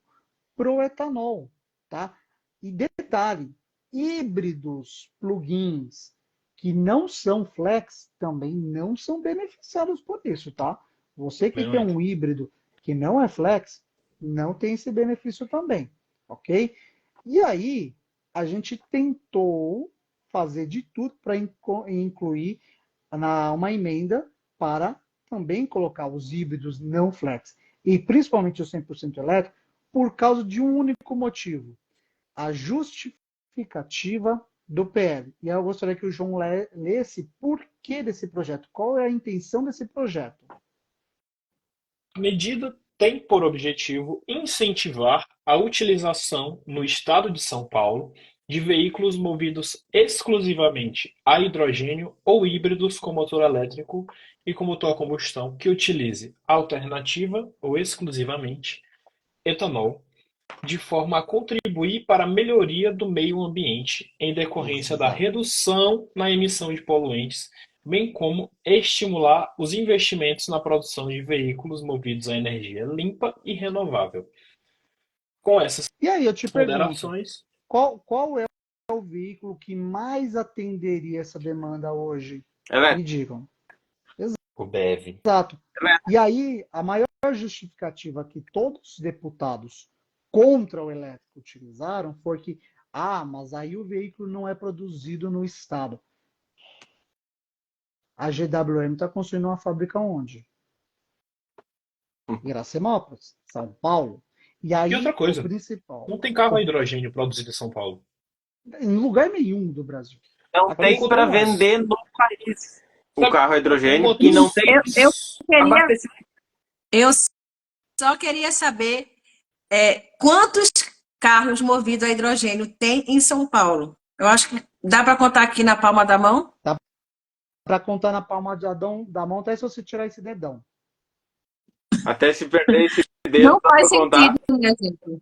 pro etanol, tá? E detalhe, híbridos, plugins que não são flex também não são beneficiados por isso, tá? Você que tem um híbrido que não é flex, não tem esse benefício também, ok? E aí, a gente tentou fazer de tudo para incluir uma emenda para também colocar os híbridos não flex e principalmente o 100% elétrico por causa de um único motivo, a justificativa do PL. E eu gostaria que o João lesse por que desse projeto, qual é a intenção desse projeto. A medida tem por objetivo incentivar a utilização no estado de São Paulo de veículos movidos exclusivamente a hidrogênio ou híbridos com motor elétrico e com motor a combustão que utilize alternativa ou exclusivamente etanol, de forma a contribuir para a melhoria do meio ambiente em decorrência da redução na emissão de poluentes, bem como estimular os investimentos na produção de veículos movidos a energia limpa e renovável. Com essas E aí eu te pergunto, ponderações, qual é o veículo que mais atenderia essa demanda hoje? Me digam. o BEV. Exato. E aí, a maior justificativa que todos os deputados contra o elétrico utilizaram foi que, mas aí o veículo não é produzido no estado. A GWM está construindo uma fábrica onde? Iracemápolis, São Paulo. E aí, outra coisa, o principal. não tem carro a hidrogênio produzido em São Paulo. Em lugar nenhum do Brasil. Não tem para vender no país o carro a hidrogênio e não tem abastecimento. Eu só queria saber quantos carros movidos a hidrogênio tem em São Paulo. Eu acho que dá para contar aqui na palma da mão. Dá para contar na palma da mão, até se você tirar esse dedão. Até se perder esse dedo, não dá faz pra contar. sentido, minha gente.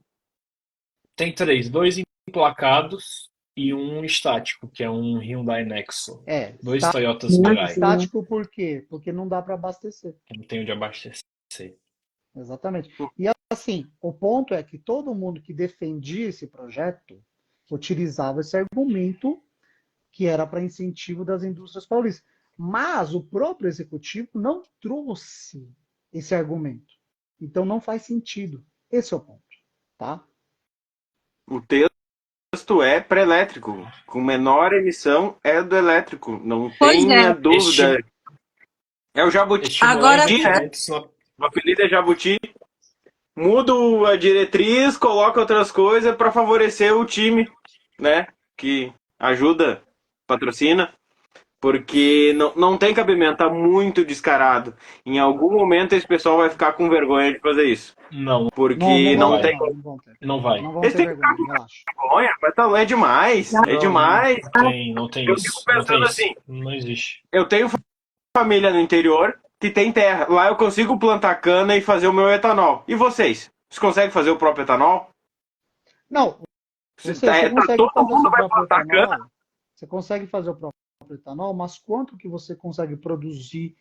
Tem 3, 2 emplacados e um estático, que é um Hyundai Nexo. 2 Toyotas Mirai. Estático por quê? Porque não dá para abastecer. Não tem onde abastecer. Exatamente. E assim, o ponto é que todo mundo que defendia esse projeto utilizava esse argumento que era para incentivo das indústrias paulistas. Mas o próprio executivo não trouxe esse argumento. Então não faz sentido. Esse é o ponto, tá? O texto é pré-elétrico. Com menor emissão é do elétrico. Não tenha dúvida. É o Jabuti. Agora, o apelido é Jabuti. Muda a diretriz, coloca outras coisas para favorecer o time, né? Que ajuda, patrocina. Porque não tem cabimento, tá muito descarado. Em algum momento esse pessoal vai ficar com vergonha de fazer isso. Não. Porque não tem. Não vai. Não vão ter vergonha, relaxa. Mas é demais. É demais. Não tem Eu isso. fico pensando não assim. Não existe. Eu tenho família no interior que tem terra. Lá eu consigo plantar cana e fazer o meu etanol. E vocês? Vocês conseguem fazer o próprio etanol? Não, você consegue Todo fazer o mundo seu vai próprio plantar cana. etanol? Você consegue fazer o próprio etanol, mas quanto que você consegue produzir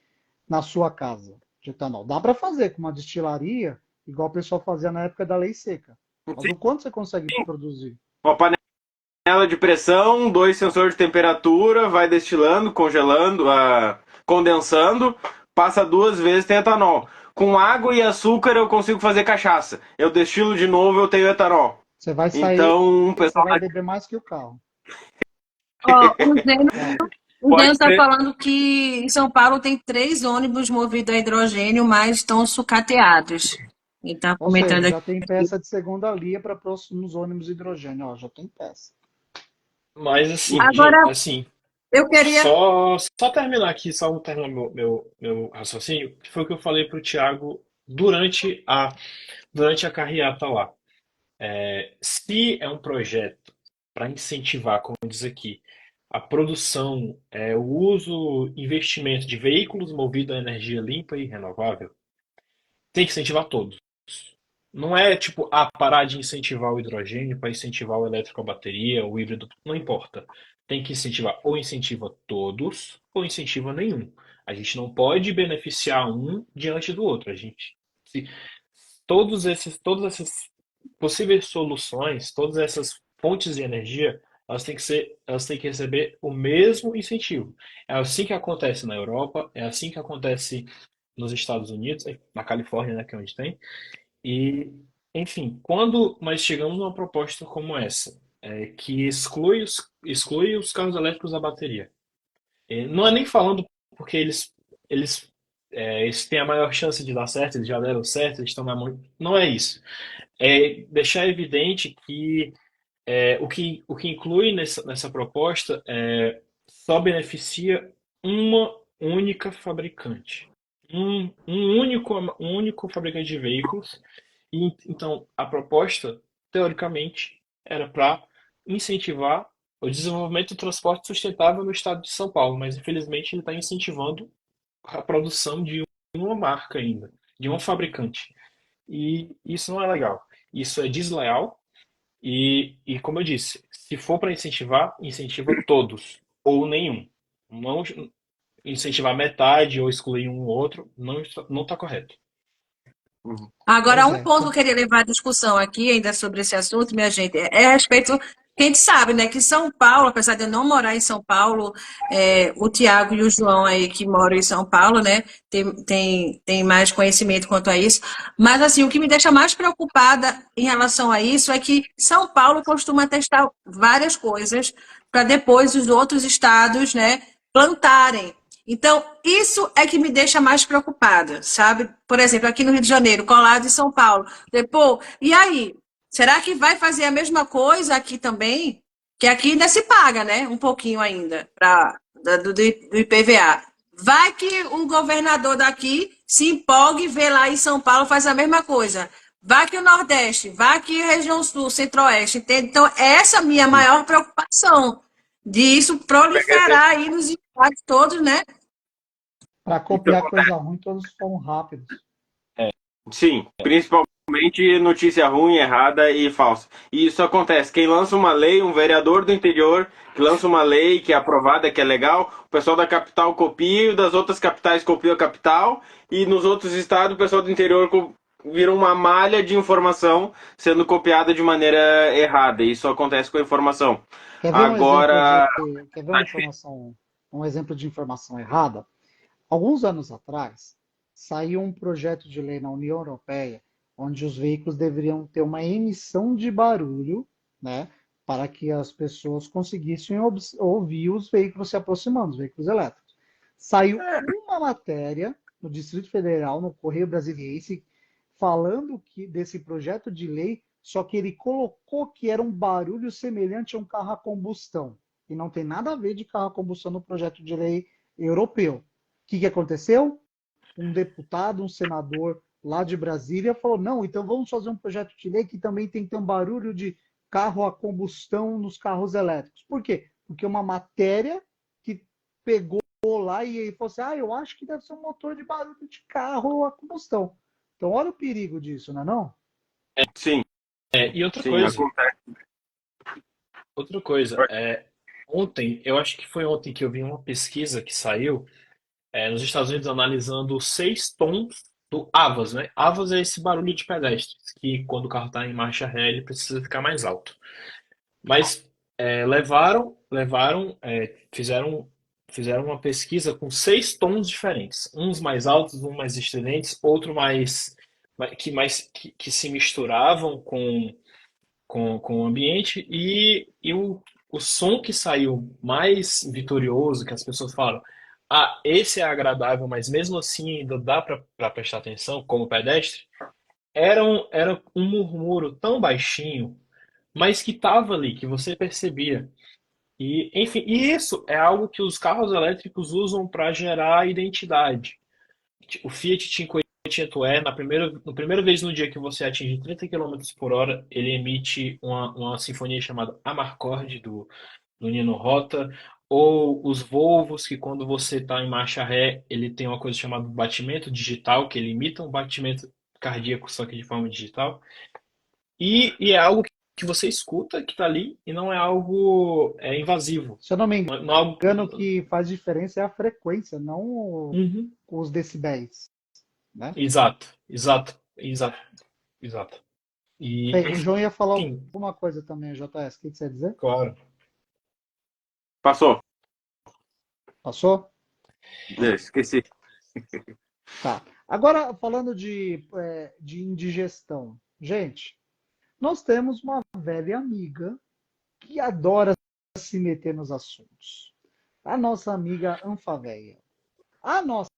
na sua casa de etanol? Dá para fazer com uma destilaria, igual o pessoal fazia na época da lei seca. Mas o quanto você consegue produzir? Uma panela de pressão, 2 sensores de temperatura, vai destilando, congelando, condensando, passa 2 vezes, tem etanol. Com água e açúcar eu consigo fazer cachaça. Eu destilo de novo, eu tenho etanol. Você vai sair, Então, o você pessoal vai beber mais que o carro. Ó, o Zeno pode está ser. falando que em São Paulo tem 3 ônibus movidos a hidrogênio, mas estão sucateados. Ele está Ou seja, comentando aqui. já tem peça de segunda linha para próximos ônibus hidrogênio. Ó, já tem peça. Mas assim, gente, Agora, assim, eu queria. só terminar aqui, só terminar meu raciocínio, que foi o que eu falei para o Thiago durante a carreata lá. Se é um projeto para incentivar, como diz aqui, a produção, o uso, investimento de veículos movidos a energia limpa e renovável, tem que incentivar todos. Não é tipo, parar de incentivar o hidrogênio para incentivar o elétrico a bateria, o híbrido, não importa. Tem que incentivar, ou incentiva todos, ou incentiva nenhum. A gente não pode beneficiar um diante do outro. Se todas essas possíveis soluções, todas essas fontes de energia, elas têm que receber o mesmo incentivo. É assim que acontece na Europa, é assim que acontece nos Estados Unidos, na Califórnia, né, que é onde tem. E, enfim, quando nós chegamos numa proposta como essa, que exclui os carros elétricos da bateria, não é nem falando porque eles têm a maior chance de dar certo, eles já deram certo, eles estão na mão. Não é isso. É deixar evidente que o que inclui nessa proposta só beneficia uma única fabricante. Um único fabricante de veículos. E, então, a proposta, teoricamente, era para incentivar o desenvolvimento do transporte sustentável no estado de São Paulo, mas infelizmente ele está incentivando a produção de uma marca ainda, de um fabricante. E isso não é legal. Isso é desleal e como eu disse, se for para incentivar, incentiva todos ou nenhum. Não incentivar metade ou excluir um ou outro, não está correto. Agora, Pois um é. ponto que eu queria levar a discussão aqui, ainda sobre esse assunto, minha gente, é a respeito. Que a gente sabe, né, que São Paulo, apesar de eu não morar em São Paulo, o Tiago e o João aí que moram em São Paulo, né, tem mais conhecimento quanto a isso. Mas, assim, o que me deixa mais preocupada em relação a isso é que São Paulo costuma testar várias coisas para depois os outros estados, né, plantarem. Então, isso é que me deixa mais preocupada, sabe? Por exemplo, aqui no Rio de Janeiro, colado em São Paulo. Depois, e aí? Será que vai fazer a mesma coisa aqui também? Que aqui ainda se paga, né? Um pouquinho ainda do IPVA. Vai que o governador daqui se empolgue e vê lá em São Paulo faz a mesma coisa. Vai que o Nordeste, vai que a região Sul, Centro-Oeste, entende? Então, essa é a minha maior preocupação, de isso proliferar aí nos estados todos, né? Para copiar coisa ruim, todos foram rápidos. Sim, principalmente notícia ruim, errada e falsa. E isso acontece. Quem lança uma lei, um vereador do interior, que lança uma lei que é aprovada, que é legal, o pessoal da capital copia, e das outras capitais copia a capital, e nos outros estados o pessoal do interior vira uma malha de informação sendo copiada de maneira errada. E isso acontece com a informação. Quer ver Agora, quer ver um exemplo de informação errada? Alguns anos atrás, saiu um projeto de lei na União Europeia onde os veículos deveriam ter uma emissão de barulho, né, para que as pessoas conseguissem ouvir os veículos se aproximando, os veículos elétricos. Saiu uma matéria no Distrito Federal, no Correio Brasiliense, falando desse projeto de lei, só que ele colocou que era um barulho semelhante a um carro a combustão. E não tem nada a ver de carro a combustão no projeto de lei europeu. O que aconteceu? Um deputado, um senador lá de Brasília falou, não, então vamos fazer um projeto de lei que também tem que ter um barulho de carro a combustão nos carros elétricos. Por quê? Porque uma matéria que pegou lá e ele falou assim, eu acho que deve ser um motor de barulho de carro a combustão. Então, olha o perigo disso, não é não? Sim, E outra sim, coisa, acontece. ontem, eu acho que foi ontem que eu vi uma pesquisa que saiu nos Estados Unidos analisando 6 tons do AVAS, né? AVAS é esse barulho de pedestres, que quando o carro está em marcha ré, ele precisa ficar mais alto. Mas fizeram uma pesquisa com 6 tons diferentes, uns mais altos, uns mais estridentes, outro que se misturavam com o ambiente e o som que saiu mais vitorioso, que as pessoas falam, esse é agradável, mas mesmo assim ainda dá para prestar atenção como pedestre, era um murmúrio tão baixinho, mas que estava ali, que você percebia. E, enfim, e isso é algo que os carros elétricos usam para gerar identidade. O Fiat 500e, na primeira vez no dia que você atinge 30 quilômetros por hora, ele emite uma sinfonia chamada Amarcord do Nino Rota. Ou os Volvos, que quando você está em marcha ré, ele tem uma coisa chamada batimento digital, que ele imita um batimento cardíaco, só que de forma digital. E é algo que você escuta, que está ali, e não é algo invasivo. Se eu não me Não é algo... engano, o que faz diferença é a frequência, não Uhum. os decibéis, né? Exato, exato, exato, exato. E, Bem, o João ia falar enfim, alguma coisa também, JS. O que você ia dizer? claro. Passou. Passou? Esqueci. Tá. Agora, falando de indigestão. Gente, nós temos uma velha amiga que adora se meter nos assuntos. A nossa amiga Anfaveia. A nossa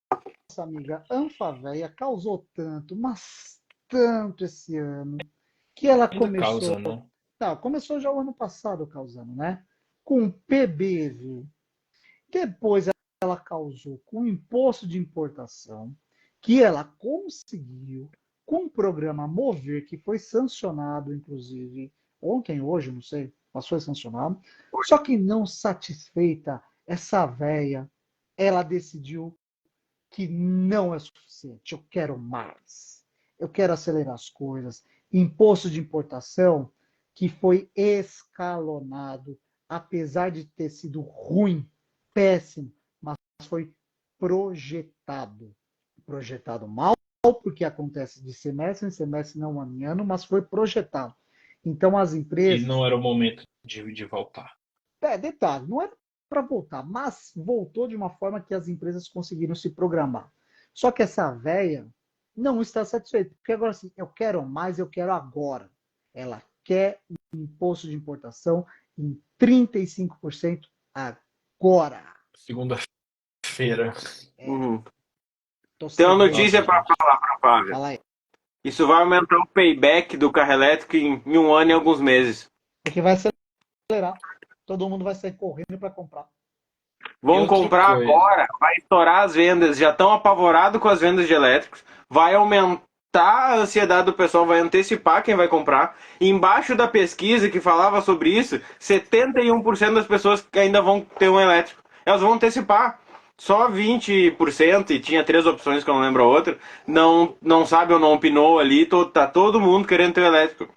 amiga Anfaveia causou tanto, mas tanto esse ano, que ela Ainda começou. causa, né? Tá, começou já o ano passado causando, né? Com PBV. Depois ela causou com imposto de importação, que ela conseguiu com o programa Mover, que foi sancionado, inclusive, ontem, hoje, não sei, mas foi sancionado. Só que não satisfeita, essa véia, ela decidiu que não é suficiente. Eu quero mais. Eu quero acelerar as coisas. Imposto de importação que foi escalonado, apesar de ter sido ruim, péssimo, mas foi projetado. Projetado mal, porque acontece de semestre em semestre, não ano em ano, mas foi projetado. Então as E empresas. não era o momento de voltar. Detalhe, não era para voltar, mas voltou de uma forma que as empresas conseguiram se programar. Só que essa véia não está satisfeita, porque agora assim, eu quero mais, eu quero agora. Ela quer um imposto de importação em 35% agora. Segunda-feira. Uhum. Tô Tem uma sabendo. notícia para falar para Fábio. Fala aí. Isso vai aumentar o payback do carro elétrico em um ano e alguns meses. Porque vai acelerar. Todo mundo vai sair correndo para comprar. Vão outra comprar coisa. agora, vai estourar as vendas, já estão apavorados com as vendas de elétricos, vai aumentar a ansiedade do pessoal, vai antecipar quem vai comprar. E embaixo da pesquisa que falava sobre isso, 71% das pessoas que ainda vão ter um elétrico. Elas vão antecipar. Só 20%, e tinha 3 opções que eu não lembro a outra, não sabe ou não opinou ali, tá todo mundo querendo ter um elétrico.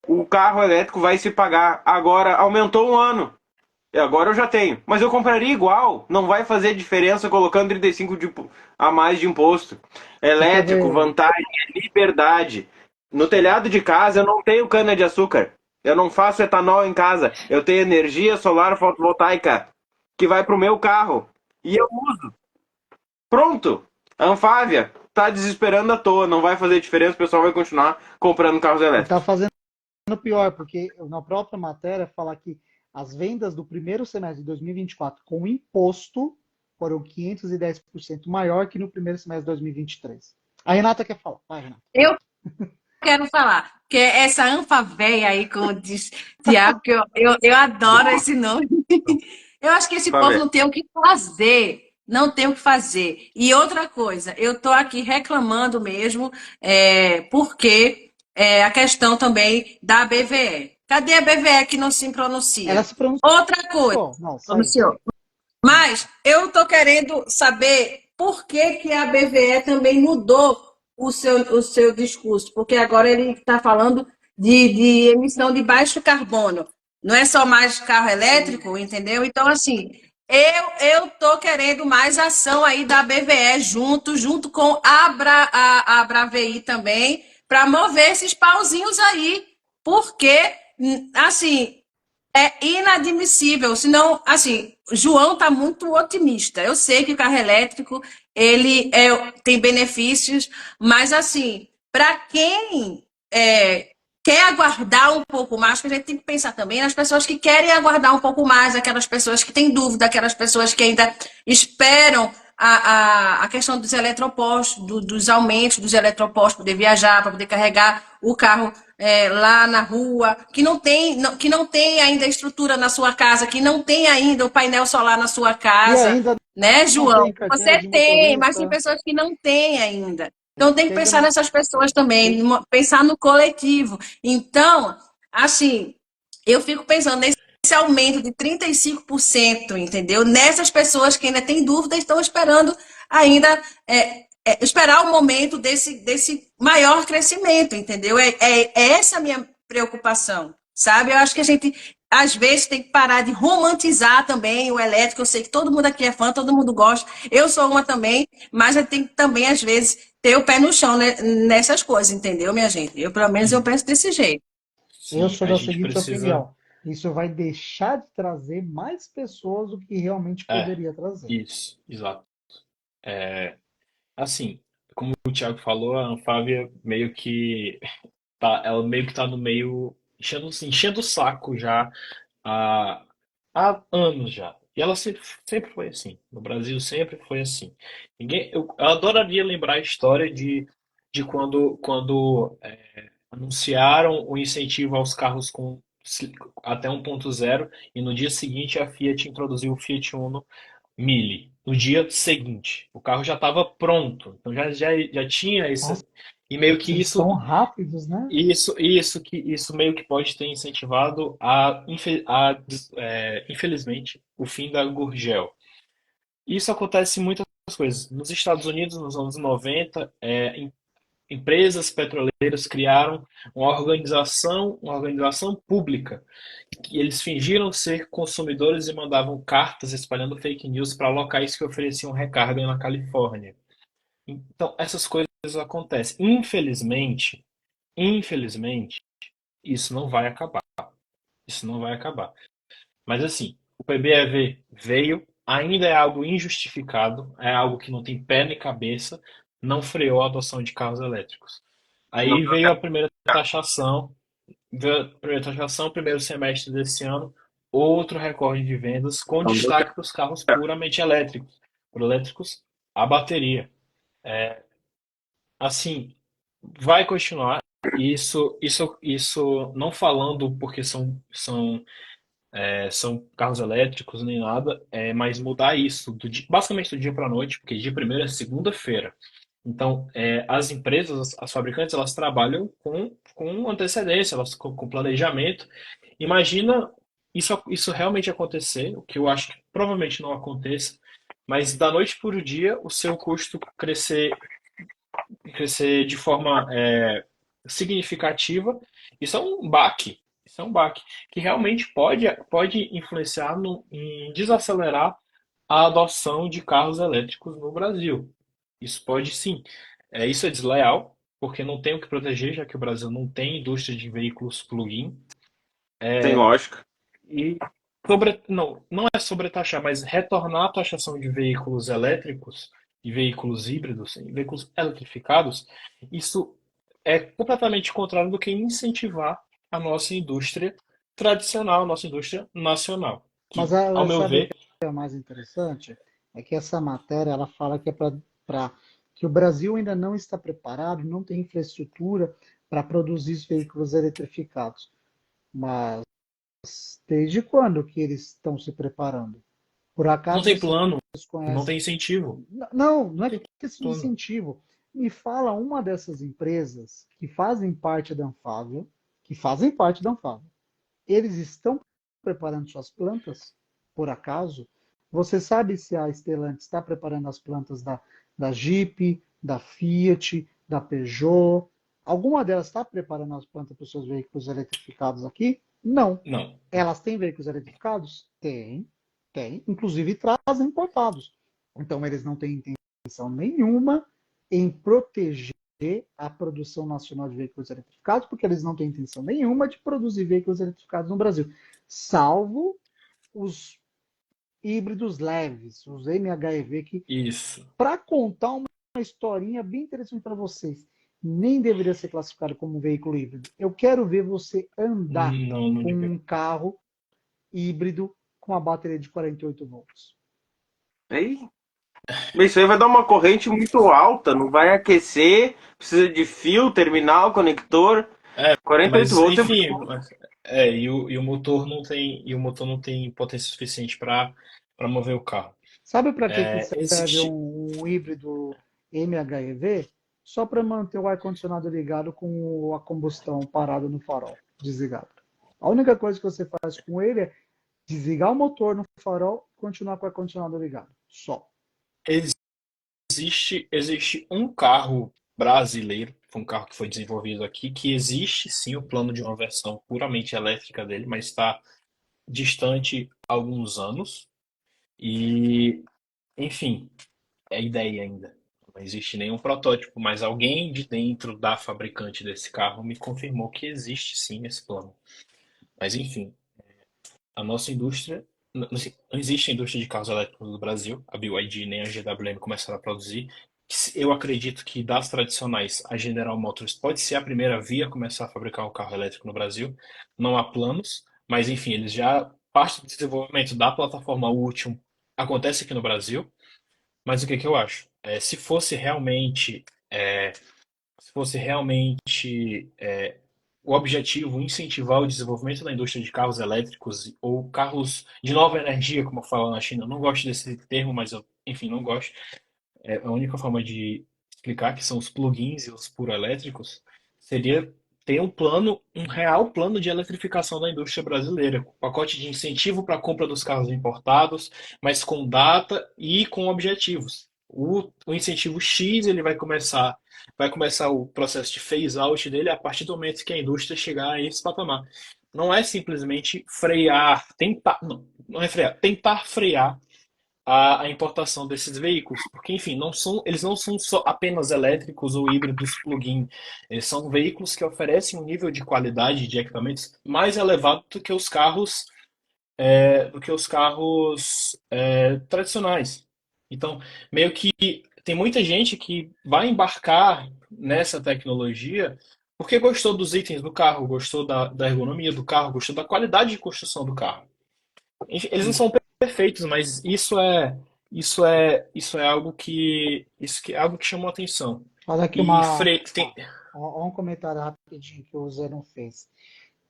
O carro elétrico vai se pagar. Agora, aumentou um ano. Agora eu já tenho. Mas eu compraria igual. Não vai fazer diferença colocando 35 a mais de imposto. Elétrico, vantagem é liberdade. No telhado de casa eu não tenho cana de açúcar. Eu não faço etanol em casa. Eu tenho energia solar fotovoltaica que vai pro meu carro. E eu uso. Pronto. A Anfávia tá desesperando à toa. Não vai fazer diferença. O pessoal vai continuar comprando carros elétricos. Está fazendo pior, porque na própria matéria fala que as vendas do primeiro semestre de 2024 com imposto foram 510% maior que no primeiro semestre de 2023. A Renata quer falar. Vai, Renata. Eu quero falar, que é essa Anfaveia aí, como diz Tiago, que eu adoro esse nome. Eu acho que esse povo não tem o que fazer. Não tem o que fazer. E outra coisa, eu estou aqui reclamando mesmo, porque a questão também da BVE. Cadê a BVE que não se pronuncia? Ela se pronunciou. Outra coisa, Não, pronunciou. Mas eu estou querendo saber por que a BVE também mudou o seu discurso, porque agora ele está falando de emissão de baixo carbono. Não é só mais carro elétrico, entendeu? Então, assim, eu estou querendo mais ação aí da BVE junto com a Bravi também, para mover esses pauzinhos aí, porque, assim, é inadmissível. Senão, assim, João está muito otimista. Eu sei que o carro elétrico tem benefícios, mas assim, para quem quer aguardar um pouco mais, que a gente tem que pensar também nas pessoas que querem aguardar um pouco mais, aquelas pessoas que têm dúvida, aquelas pessoas que ainda esperam a questão dos eletropostos, dos aumentos dos eletropostos, poder viajar, para poder carregar o carro lá na rua, que não tem ainda estrutura na sua casa, que não tem ainda o painel solar na sua E casa, ainda né, não João? tem carteira Você de tem, mas tem motorista, pessoas que não têm ainda. Então tem que que ainda pensar não. nessas pessoas também, pensar no coletivo. Então, assim, eu fico pensando nesse aumento de 35%, entendeu? Nessas pessoas que ainda têm dúvida, estão esperando ainda esperar o momento desse maior crescimento, entendeu? É essa a minha preocupação, sabe? Eu acho que a gente, às vezes, tem que parar de romantizar também o elétrico. Eu sei que todo mundo aqui é fã, todo mundo gosta. Eu sou uma também, mas a gente tem que também, às vezes, ter o pé no chão, né, nessas coisas, entendeu, minha gente? Eu, pelo menos, eu Sim, penso desse jeito. Eu sim, sou a da gente seguinte precisa. opinião: isso vai deixar de trazer mais pessoas do que realmente É, poderia trazer. isso, exato. É, assim, como o Thiago falou, a Anfávia meio que ela meio que tá no meio, enchendo o saco já há, há anos já. E ela sempre foi assim. No Brasil sempre foi assim. Eu adoraria lembrar a história de quando anunciaram o incentivo aos carros com até 1.0 e no dia seguinte a Fiat introduziu o Fiat Uno Mille. No dia seguinte, o carro já estava pronto. Então já tinha Nossa, esse. E meio que eles são rápidos, né? isso meio que pode ter incentivado infelizmente, o fim da Gurgel. Isso acontece em muitas coisas. Nos Estados Unidos, nos anos 90, empresas petroleiras criaram uma organização pública, que eles fingiram ser consumidores e mandavam cartas espalhando fake news para locais que ofereciam recarga na Califórnia. Então, essas coisas acontecem. Infelizmente, isso não vai acabar. Isso não vai acabar. Mas assim, o PBEV veio, ainda é algo injustificado, é algo que não tem pé nem cabeça, não freou a adoção de carros elétricos. Aí veio a taxação, primeiro semestre desse ano, outro recorde de vendas, com destaque para os carros puramente elétricos, por elétricos a bateria. Assim, vai continuar. Isso não falando porque são carros elétricos nem nada, mas mudar isso basicamente do dia para a noite, porque dia primeiro é segunda-feira. Então, as empresas, as fabricantes, elas trabalham com antecedência, elas com planejamento. Imagina isso realmente acontecer, o que eu acho que provavelmente não aconteça, mas da noite para o dia o seu custo crescer de forma significativa, isso é um baque. Isso é um baque que realmente pode influenciar em desacelerar a adoção de carros elétricos no Brasil. Isso pode sim. Isso é desleal, porque não tem o que proteger, já que o Brasil não tem indústria de veículos plug-in. Tem lógica. E não é sobretaxar, mas retornar a taxação de veículos elétricos, de veículos híbridos, veículos eletrificados, isso é completamente contrário do que incentivar a nossa indústria tradicional, a nossa indústria nacional, Mas que, ao meu sabe o ver, que é mais interessante? É que essa matéria ela fala que é para que o Brasil ainda não está preparado, não tem infraestrutura para produzir os veículos eletrificados. Mas desde quando que eles estão se preparando? Por não acaso tem vocês plano, não conhecem? tem incentivo. Não, não é Tem questão de plano. incentivo. Me fala uma dessas empresas que fazem parte da Anfávia, que fazem parte da Anfávia. Eles estão preparando suas plantas, por acaso? Você sabe se a Stellantis está preparando as plantas da Jeep, da Fiat, da Peugeot? Alguma delas está preparando as plantas para os seus veículos eletrificados aqui? Não. Não. Elas têm veículos eletrificados? Tem, tem. Inclusive trazem importados. Então eles não têm intenção nenhuma em proteger a produção nacional de veículos eletrificados, porque eles não têm intenção nenhuma de produzir veículos eletrificados no Brasil, salvo os híbridos leves, os MHEV, que, Isso. para contar uma historinha bem interessante para vocês, nem deveria ser classificado como um veículo híbrido. Eu quero ver você andar Não, não com digo. um carro híbrido com a bateria de 48 volts. Ei, isso aí vai dar uma corrente muito alta, não vai aquecer, precisa de fio, terminal, conector. 48 Mas volts é enfim, muito. e o motor não tem potência suficiente para mover o carro. Sabe para que serve Existe. um híbrido MHEV? Só para manter o ar-condicionado ligado com a combustão parada no farol, desligado. A única coisa que você faz com ele é desligar o motor no farol e continuar com o ar-condicionado ligado. Só. Existe um carro brasileiro, foi um carro que foi desenvolvido aqui, que existe sim o plano de uma versão puramente elétrica dele, mas está distante há alguns anos. E, enfim, é ideia ainda. Não existe nenhum protótipo, mas alguém de dentro da fabricante desse carro me confirmou que existe sim esse plano. Mas, enfim, a nossa indústria. Assim, não existe a indústria de carros elétricos no Brasil. A BYD nem a GWM começaram a produzir. Eu acredito que das tradicionais, a General Motors pode ser a primeira via a começar a fabricar um carro elétrico no Brasil. Não há planos, mas enfim, eles já. Parte do desenvolvimento da plataforma Ultium acontece aqui no Brasil. Mas o que que eu acho? Se fosse realmente o objetivo incentivar o desenvolvimento da indústria de carros elétricos ou carros de nova energia, como falam na China. Eu não gosto desse termo, mas eu, enfim, não gosto. É a única forma de explicar que são os plugins e os puro-elétricos seria ter um real plano de eletrificação da indústria brasileira, com pacote de incentivo para a compra dos carros importados, mas com data e com objetivos. O incentivo X ele vai começar o processo de phase out dele a partir do momento que a indústria chegar a esse patamar. Não é simplesmente frear, tentar, não é frear, tentar frear a importação desses veículos, porque enfim, eles não são só apenas elétricos ou híbridos plug-in, eles são veículos que oferecem um nível de qualidade de equipamentos mais elevado do que os carros tradicionais. Então, meio que tem muita gente que vai embarcar nessa tecnologia porque gostou dos itens do carro, gostou da ergonomia do carro, gostou da qualidade de construção do carro. Enfim, eles não Sim. são perfeitos, mas isso é algo que chamou a atenção. Olha aqui E um comentário rapidinho que o Zé não fez.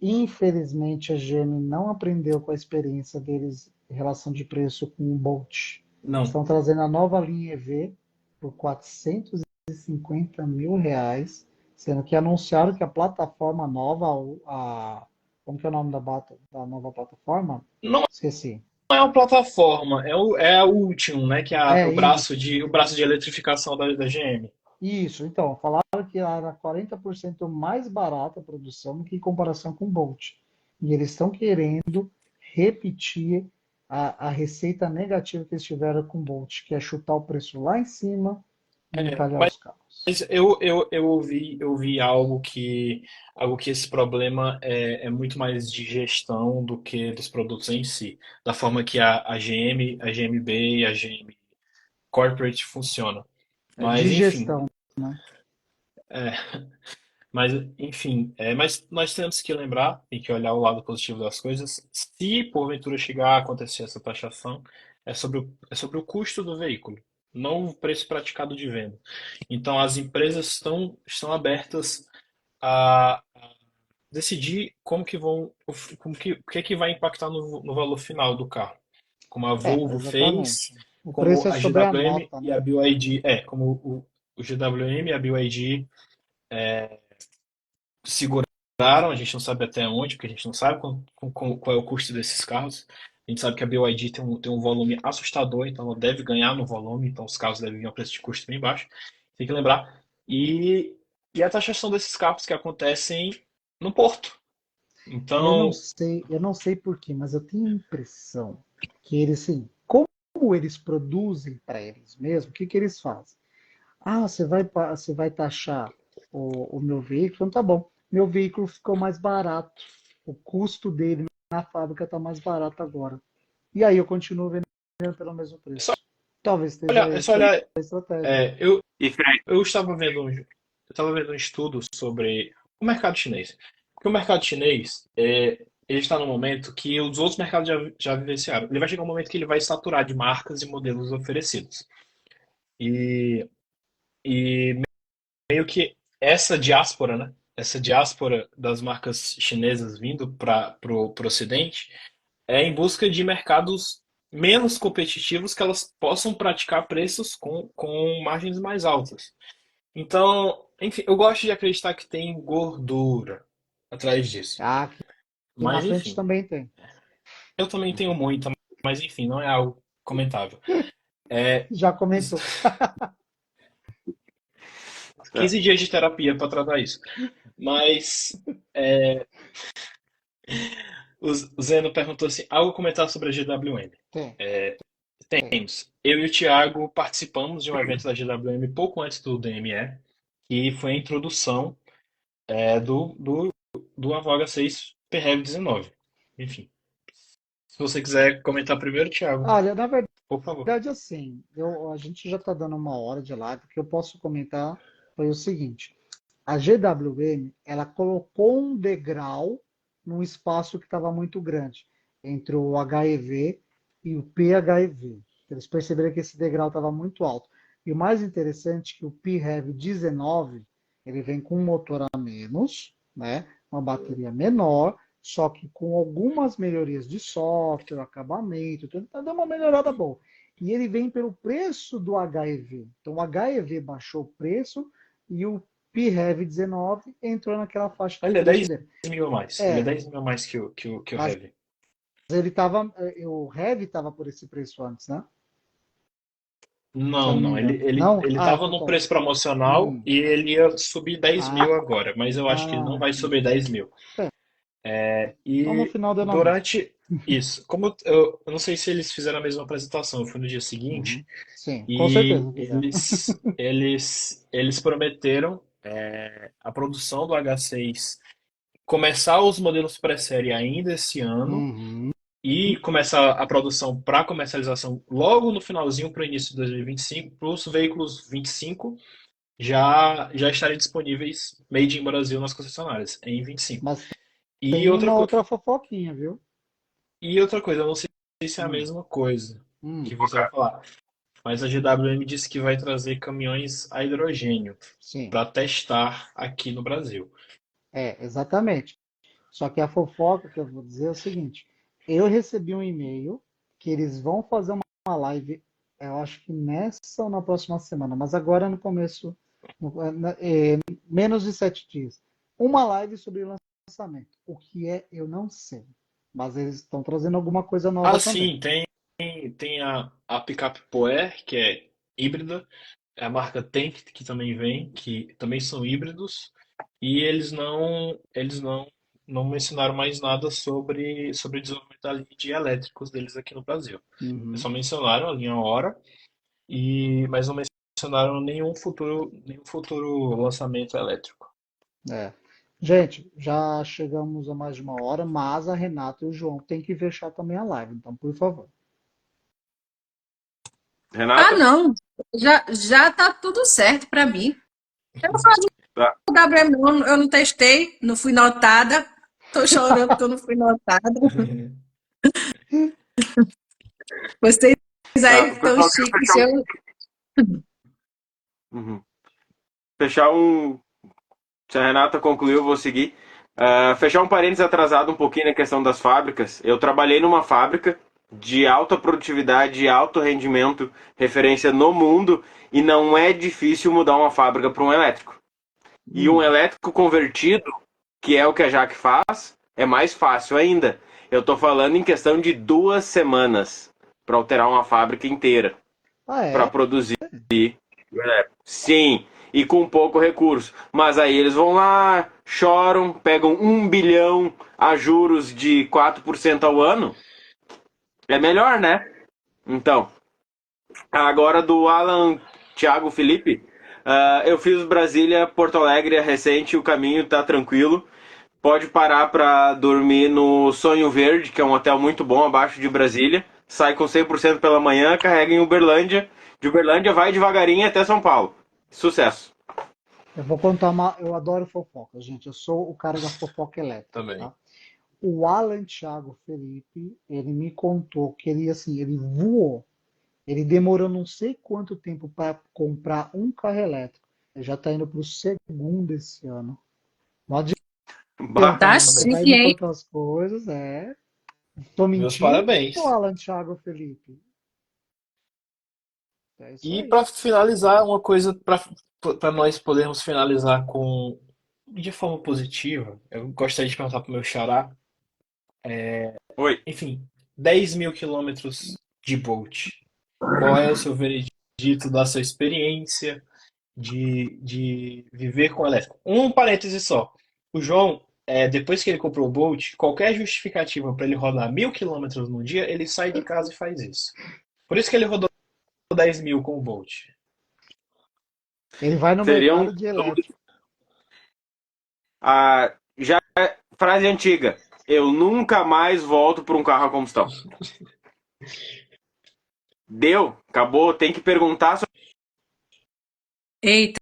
Infelizmente, a GM não aprendeu com a experiência deles em relação de preço com o Bolt. não, Estão trazendo a nova linha EV por R$ 450 mil, sendo que anunciaram que a plataforma nova, como que é o nome da nova plataforma? não Esqueci. é uma plataforma, é a Ultium, né, que é É isso. o braço de eletrificação da GM. Isso, então, falaram que era 40% mais barata a produção do que em comparação com o Bolt. E eles estão querendo repetir a receita negativa que eles tiveram com o Bolt, que é chutar o preço lá em cima e encalhar Mas os carros. eu ouvi algo que esse problema é muito mais de gestão do que dos produtos em si, da forma que a GM, a GMB e a GM Corporate funciona. É Mas enfim, digestão, né? é, mas enfim, mas nós temos que lembrar e que olhar o lado positivo das coisas. Se porventura chegar a acontecer essa taxação, é sobre o custo do veículo, não o preço praticado de venda. Então as empresas estão abertas a decidir como que vão, o que é que vai impactar no valor final do carro. Como a Volvo fez, Exatamente. O como preço é a sobre a GWM nota, e né? a BYD, como o GWM e a BYD seguraram, a gente não sabe até onde, porque a gente não sabe qual é o custo desses carros, A gente sabe que a BYD tem um volume assustador, então ela deve ganhar no volume, então os carros devem vir a preço de custo bem baixo. Tem que lembrar. E a taxação desses carros que acontecem no porto. Então, Eu não sei por quê, mas eu tenho a impressão que eles, assim, como eles produzem para eles mesmos, o que que eles fazem? Ah, você vai taxar o meu veículo? Então tá bom. Meu veículo ficou mais barato. O custo dele na fábrica está mais barato agora. E aí eu continuo vendendo pelo mesmo é só preço. Talvez esteja olhar, é só essa olhar. a estratégia. é, eu, E Fred, eu estava vendo um estudo sobre o mercado chinês. Porque o mercado chinês, ele está no momento que os outros mercados já vivenciaram. Ele vai chegar um momento que ele vai saturar de marcas e modelos oferecidos. E, e meio que essa diáspora, né? Essa diáspora das marcas chinesas vindo para o Ocidente é em busca de mercados menos competitivos que elas possam praticar preços com margens mais altas. Então, enfim, eu gosto de acreditar que tem gordura atrás disso. Ah, aqui na Mas, frente enfim, também tem. eu também tenho muita, mas, enfim, não é algo comentável. É, Já comentou. 15 dias de terapia para tratar isso. Mas, é, o Zeno perguntou assim, algo a comentar sobre a GWM? Tem, tem. Temos. Eu e o Thiago participamos de um evento da GWM pouco antes do DME, que foi a introdução do Avoga 6 PREV 19. Enfim, se você quiser comentar primeiro, Thiago, Olha, na por favor. verdade, assim, a gente já está dando uma hora de live. O que eu posso comentar foi o seguinte: a GWM, ela colocou um degrau num espaço que estava muito grande entre o HEV e o PHEV. Eles perceberam que esse degrau estava muito alto. E o mais interessante é que o PHEV 19 ele vem com um motor a menos, né? Uma bateria menor, só que com algumas melhorias de software, acabamento, tudo, tá dando uma melhorada boa. E ele vem pelo preço do HEV. Então o HEV baixou o preço e o PHEV 19 entrou naquela faixa de Ele é preço 10 dele. mil a mais. Ele é É, 10 mil a mais que o mas Heavy. ele tava, o Heavy estava por esse preço antes, né? Se eu Não, não me não. Ele, engano. ele, Não? ele Ah, tava então num tá. preço promocional Hum. e ele ia subir 10 Ah, mil agora, mas eu acho que ele não vai subir entendi. 10 mil. Então no E final deu na mesma. durante isso, como eu não sei se eles fizeram a mesma apresentação, eu fui no dia Uhum. seguinte Sim, com e certeza fizeram. eles prometeram a produção do H6, começar os modelos pré-série ainda esse ano Uhum. e começar a produção para comercialização logo no finalzinho para o início de 2025, para os veículos 25 já estarem disponíveis made in Brasil nas concessionárias em 25. Mas E tem outra, uma outra fofoquinha, viu? e outra coisa, eu não sei se é a Hum. mesma coisa que Hum. você vai falar, mas a GWM disse que vai trazer caminhões a hidrogênio Sim, para testar aqui no Brasil. exatamente. Só que a fofoca que eu vou dizer é o seguinte: eu recebi um e-mail que eles vão fazer uma live, eu acho que nessa ou na próxima semana, mas agora no começo, menos de 7 dias. Uma live sobre lançamento. O que é, eu não sei. Mas eles estão trazendo alguma coisa Ah, nova também. sim, tem a picape Poer, que é híbrida, a marca Tank, que também vem, que também são híbridos, e eles não mencionaram mais nada sobre desenvolvimento da linha de elétricos deles aqui no Brasil. Eles Uhum. só mencionaram a linha Hora, mas não mencionaram nenhum futuro lançamento elétrico. É. Gente, já chegamos a mais de uma hora, mas a Renata e o João têm que fechar também a live, então, por favor. Ah, Renata? não. Já tá tudo certo para mim. Eu não falo Tá. do Gabriel, não. Eu não testei, não fui notada. Tô chorando porque eu não fui notada. Vocês Tá, aí o estão pessoal quer chiques. Se eu... uhum. Fechar um. Se a Renata concluiu, eu vou seguir. Fechar um parênteses atrasado um pouquinho na questão das fábricas. Eu trabalhei numa fábrica de alta produtividade e alto rendimento, referência no mundo, e não é difícil mudar uma fábrica para um elétrico. E um Hum, elétrico convertido, que é o que a Jaque faz, é mais fácil ainda. Eu tô falando em questão de 2 semanas para alterar uma fábrica inteira, Ah, para é? produzir. Sim, e com pouco recurso. Mas aí eles vão lá, choram, pegam 1 bilhão a juros de 4% ao ano. É melhor, né? Então, agora do Alan Thiago Felipe, eu fiz Brasília, Porto Alegre recente, o caminho tá tranquilo. Pode parar para dormir no Sonho Verde, que é um hotel muito bom abaixo de Brasília. Sai com 100% pela manhã, carrega em Uberlândia. De Uberlândia vai devagarinho até São Paulo. Sucesso. Eu vou contar uma. Eu adoro fofoca, gente. Eu sou o cara da fofoca elétrica, Também. tá? O Alan Thiago Felipe, ele me contou que ele, assim, ele voou. Ele demorou não sei quanto tempo para comprar um carro elétrico. Ele já está indo para o segundo esse ano. Não Bah, adianta, Tá né? Você vai chique, me hein? contar as coisas, é. Tô Meus mentindo, parabéns. Alan Thiago Felipe? É isso E aí. para finalizar, uma coisa para nós podermos finalizar com de forma positiva, eu gostaria de perguntar para o meu xará, oi. enfim, 10.000 quilômetros de Bolt. Qual é o seu veredito da sua experiência de viver com elétrico? Um parêntese só. O João, depois que ele comprou o Bolt, qualquer justificativa para ele rodar 1.000 quilômetros no dia, ele sai de casa e faz isso. Por isso que ele rodou 10.000 com o Bolt. Ele vai no Seria um. mercado de elétrico. Já frase antiga. Eu nunca mais volto para um carro a combustão. Deu, acabou. Tem que perguntar sobre. Eita,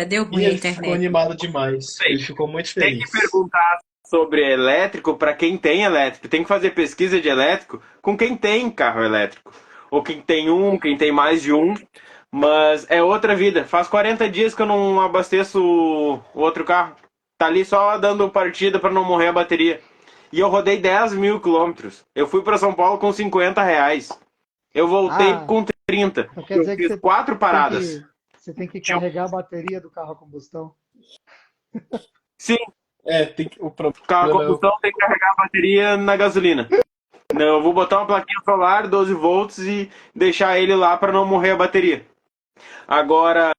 deu E ruim a ele ficou internet. animado demais. Ele ficou muito Tem que feliz. perguntar sobre elétrico para quem tem elétrico. Tem que fazer pesquisa de elétrico com quem tem carro elétrico. Ou quem tem um, quem tem mais de um. Mas é outra vida. Faz 40 dias que eu não abasteço o outro carro. Tá ali só dando partida para não morrer a bateria. E eu rodei 10.000 quilômetros. Eu fui para São Paulo com R$ 50. Eu voltei Ah, com 30. então quer Eu dizer que fiz 4 tem paradas. que, você tem que Tinha- carregar a bateria do carro a combustão? Sim, O o carro a problema é o. combustão tem que carregar a bateria na gasolina. Não, eu vou botar uma plaquinha solar, 12 volts e deixar ele lá para não morrer a bateria. Agora,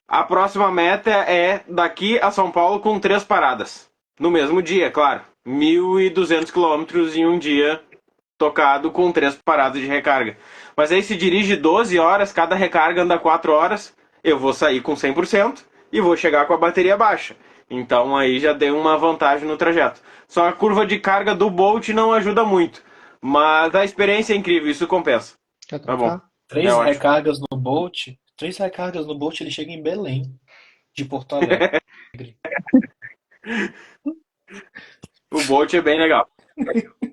a próxima meta é daqui a São Paulo com 3 paradas. No mesmo dia, claro. 1.200 quilômetros em um dia tocado com 3 paradas de recarga. Mas aí se dirige 12 horas, cada recarga anda 4 horas, eu vou sair com 100% e vou chegar com a bateria baixa. Então aí já dei uma vantagem no trajeto. Só a curva de carga do Bolt não ajuda muito. Mas a experiência é incrível, isso compensa. Quer Tá bom. trocar? É Três ótimo. recargas no Bolt. 3 recargas no Bolt, ele chega em Belém, de Porto Alegre. O Bolt é bem legal.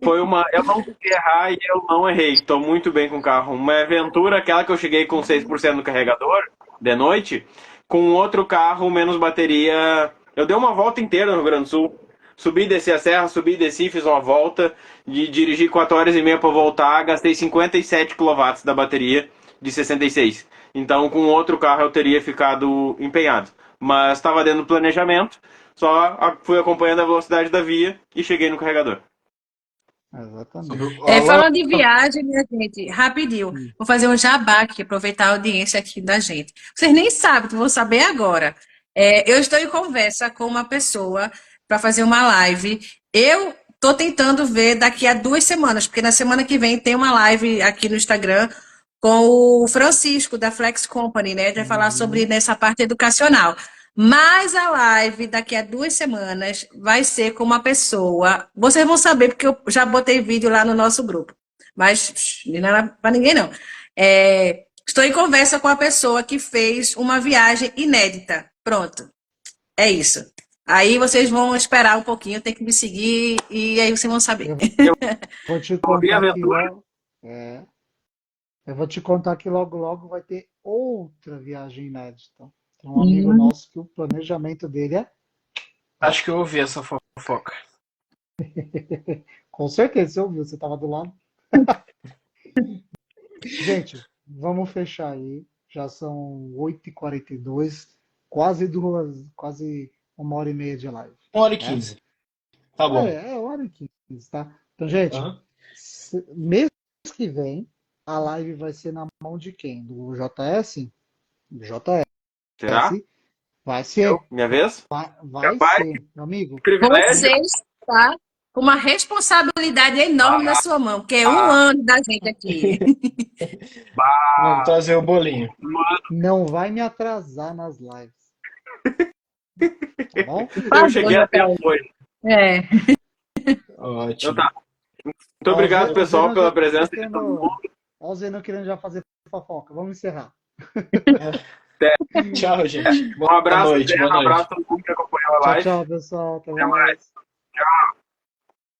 Foi uma. Eu não quis errar e eu não errei. Estou muito bem com o carro. Uma aventura, aquela que eu cheguei com 6% no carregador, de noite, com outro carro, menos bateria. Eu dei uma volta inteira no Rio Grande do Sul. Subi, desci a serra, subi, desci, fiz uma volta. De dirigir 4 horas e meia para voltar, gastei 57 kW da bateria de 66. Então, com outro carro eu teria ficado empenhado. Mas estava dentro do planejamento, só fui acompanhando a velocidade da via e cheguei no carregador. Sobre Exatamente. o Alan. Falando de viagem, minha gente, rapidinho, Hum. vou fazer um jabá aqui, aproveitar a audiência aqui da gente. Vocês nem sabem, vou saber agora. Eu estou em conversa com uma pessoa para fazer uma live. Eu estou tentando ver daqui a 2 semanas, porque na semana que vem tem uma live aqui no Instagram com o Francisco, da Flex Company, né? Ele vai falar sobre nessa parte educacional. Mas a live daqui a 2 semanas vai ser com uma pessoa. Vocês vão saber, porque eu já botei vídeo lá no nosso grupo. Mas não é para ninguém, não. Estou em conversa com a pessoa que fez uma viagem inédita. Pronto. É isso. Aí vocês vão esperar um pouquinho, tem que me seguir e aí vocês vão saber. Eu vou te Ouvi a contar que aventura. logo. Eu vou te contar que logo logo vai ter outra viagem inédita. Tem um amigo nosso que o planejamento dele é. Acho que eu ouvi essa fofoca. Com certeza, você ouviu, você estava do lado. Gente, vamos fechar aí. Já são 8h42, quase 1h30 de live. 1 hora e Né? 15. Tá bom. É hora e 15, tá? Então, gente, Aham. mês que vem, a live vai ser na mão de quem? Do JS? Do JS. Será? Vai ser. Minha vez? Vai Capaz? ser, meu amigo. Privilégio? Você está com uma responsabilidade enorme na sua mão, porque é um Ah. ano da gente aqui. Vamos trazer o bolinho. Não vai me atrasar nas lives. Tá bom? Eu cheguei a tempo hoje. É. Então Ótimo. tá. Muito obrigado, Ó, pessoal, Zeno pela já presença de querendo- todo mundo. Ó, o Zeno querendo já fazer fofoca. Vamos encerrar. Tchau, gente. Um abraço, Boa noite, Zé, boa um abraço noite. a todo mundo que acompanhou a Tchau, live. tchau, pessoal. Até Até mais. mais. Tchau.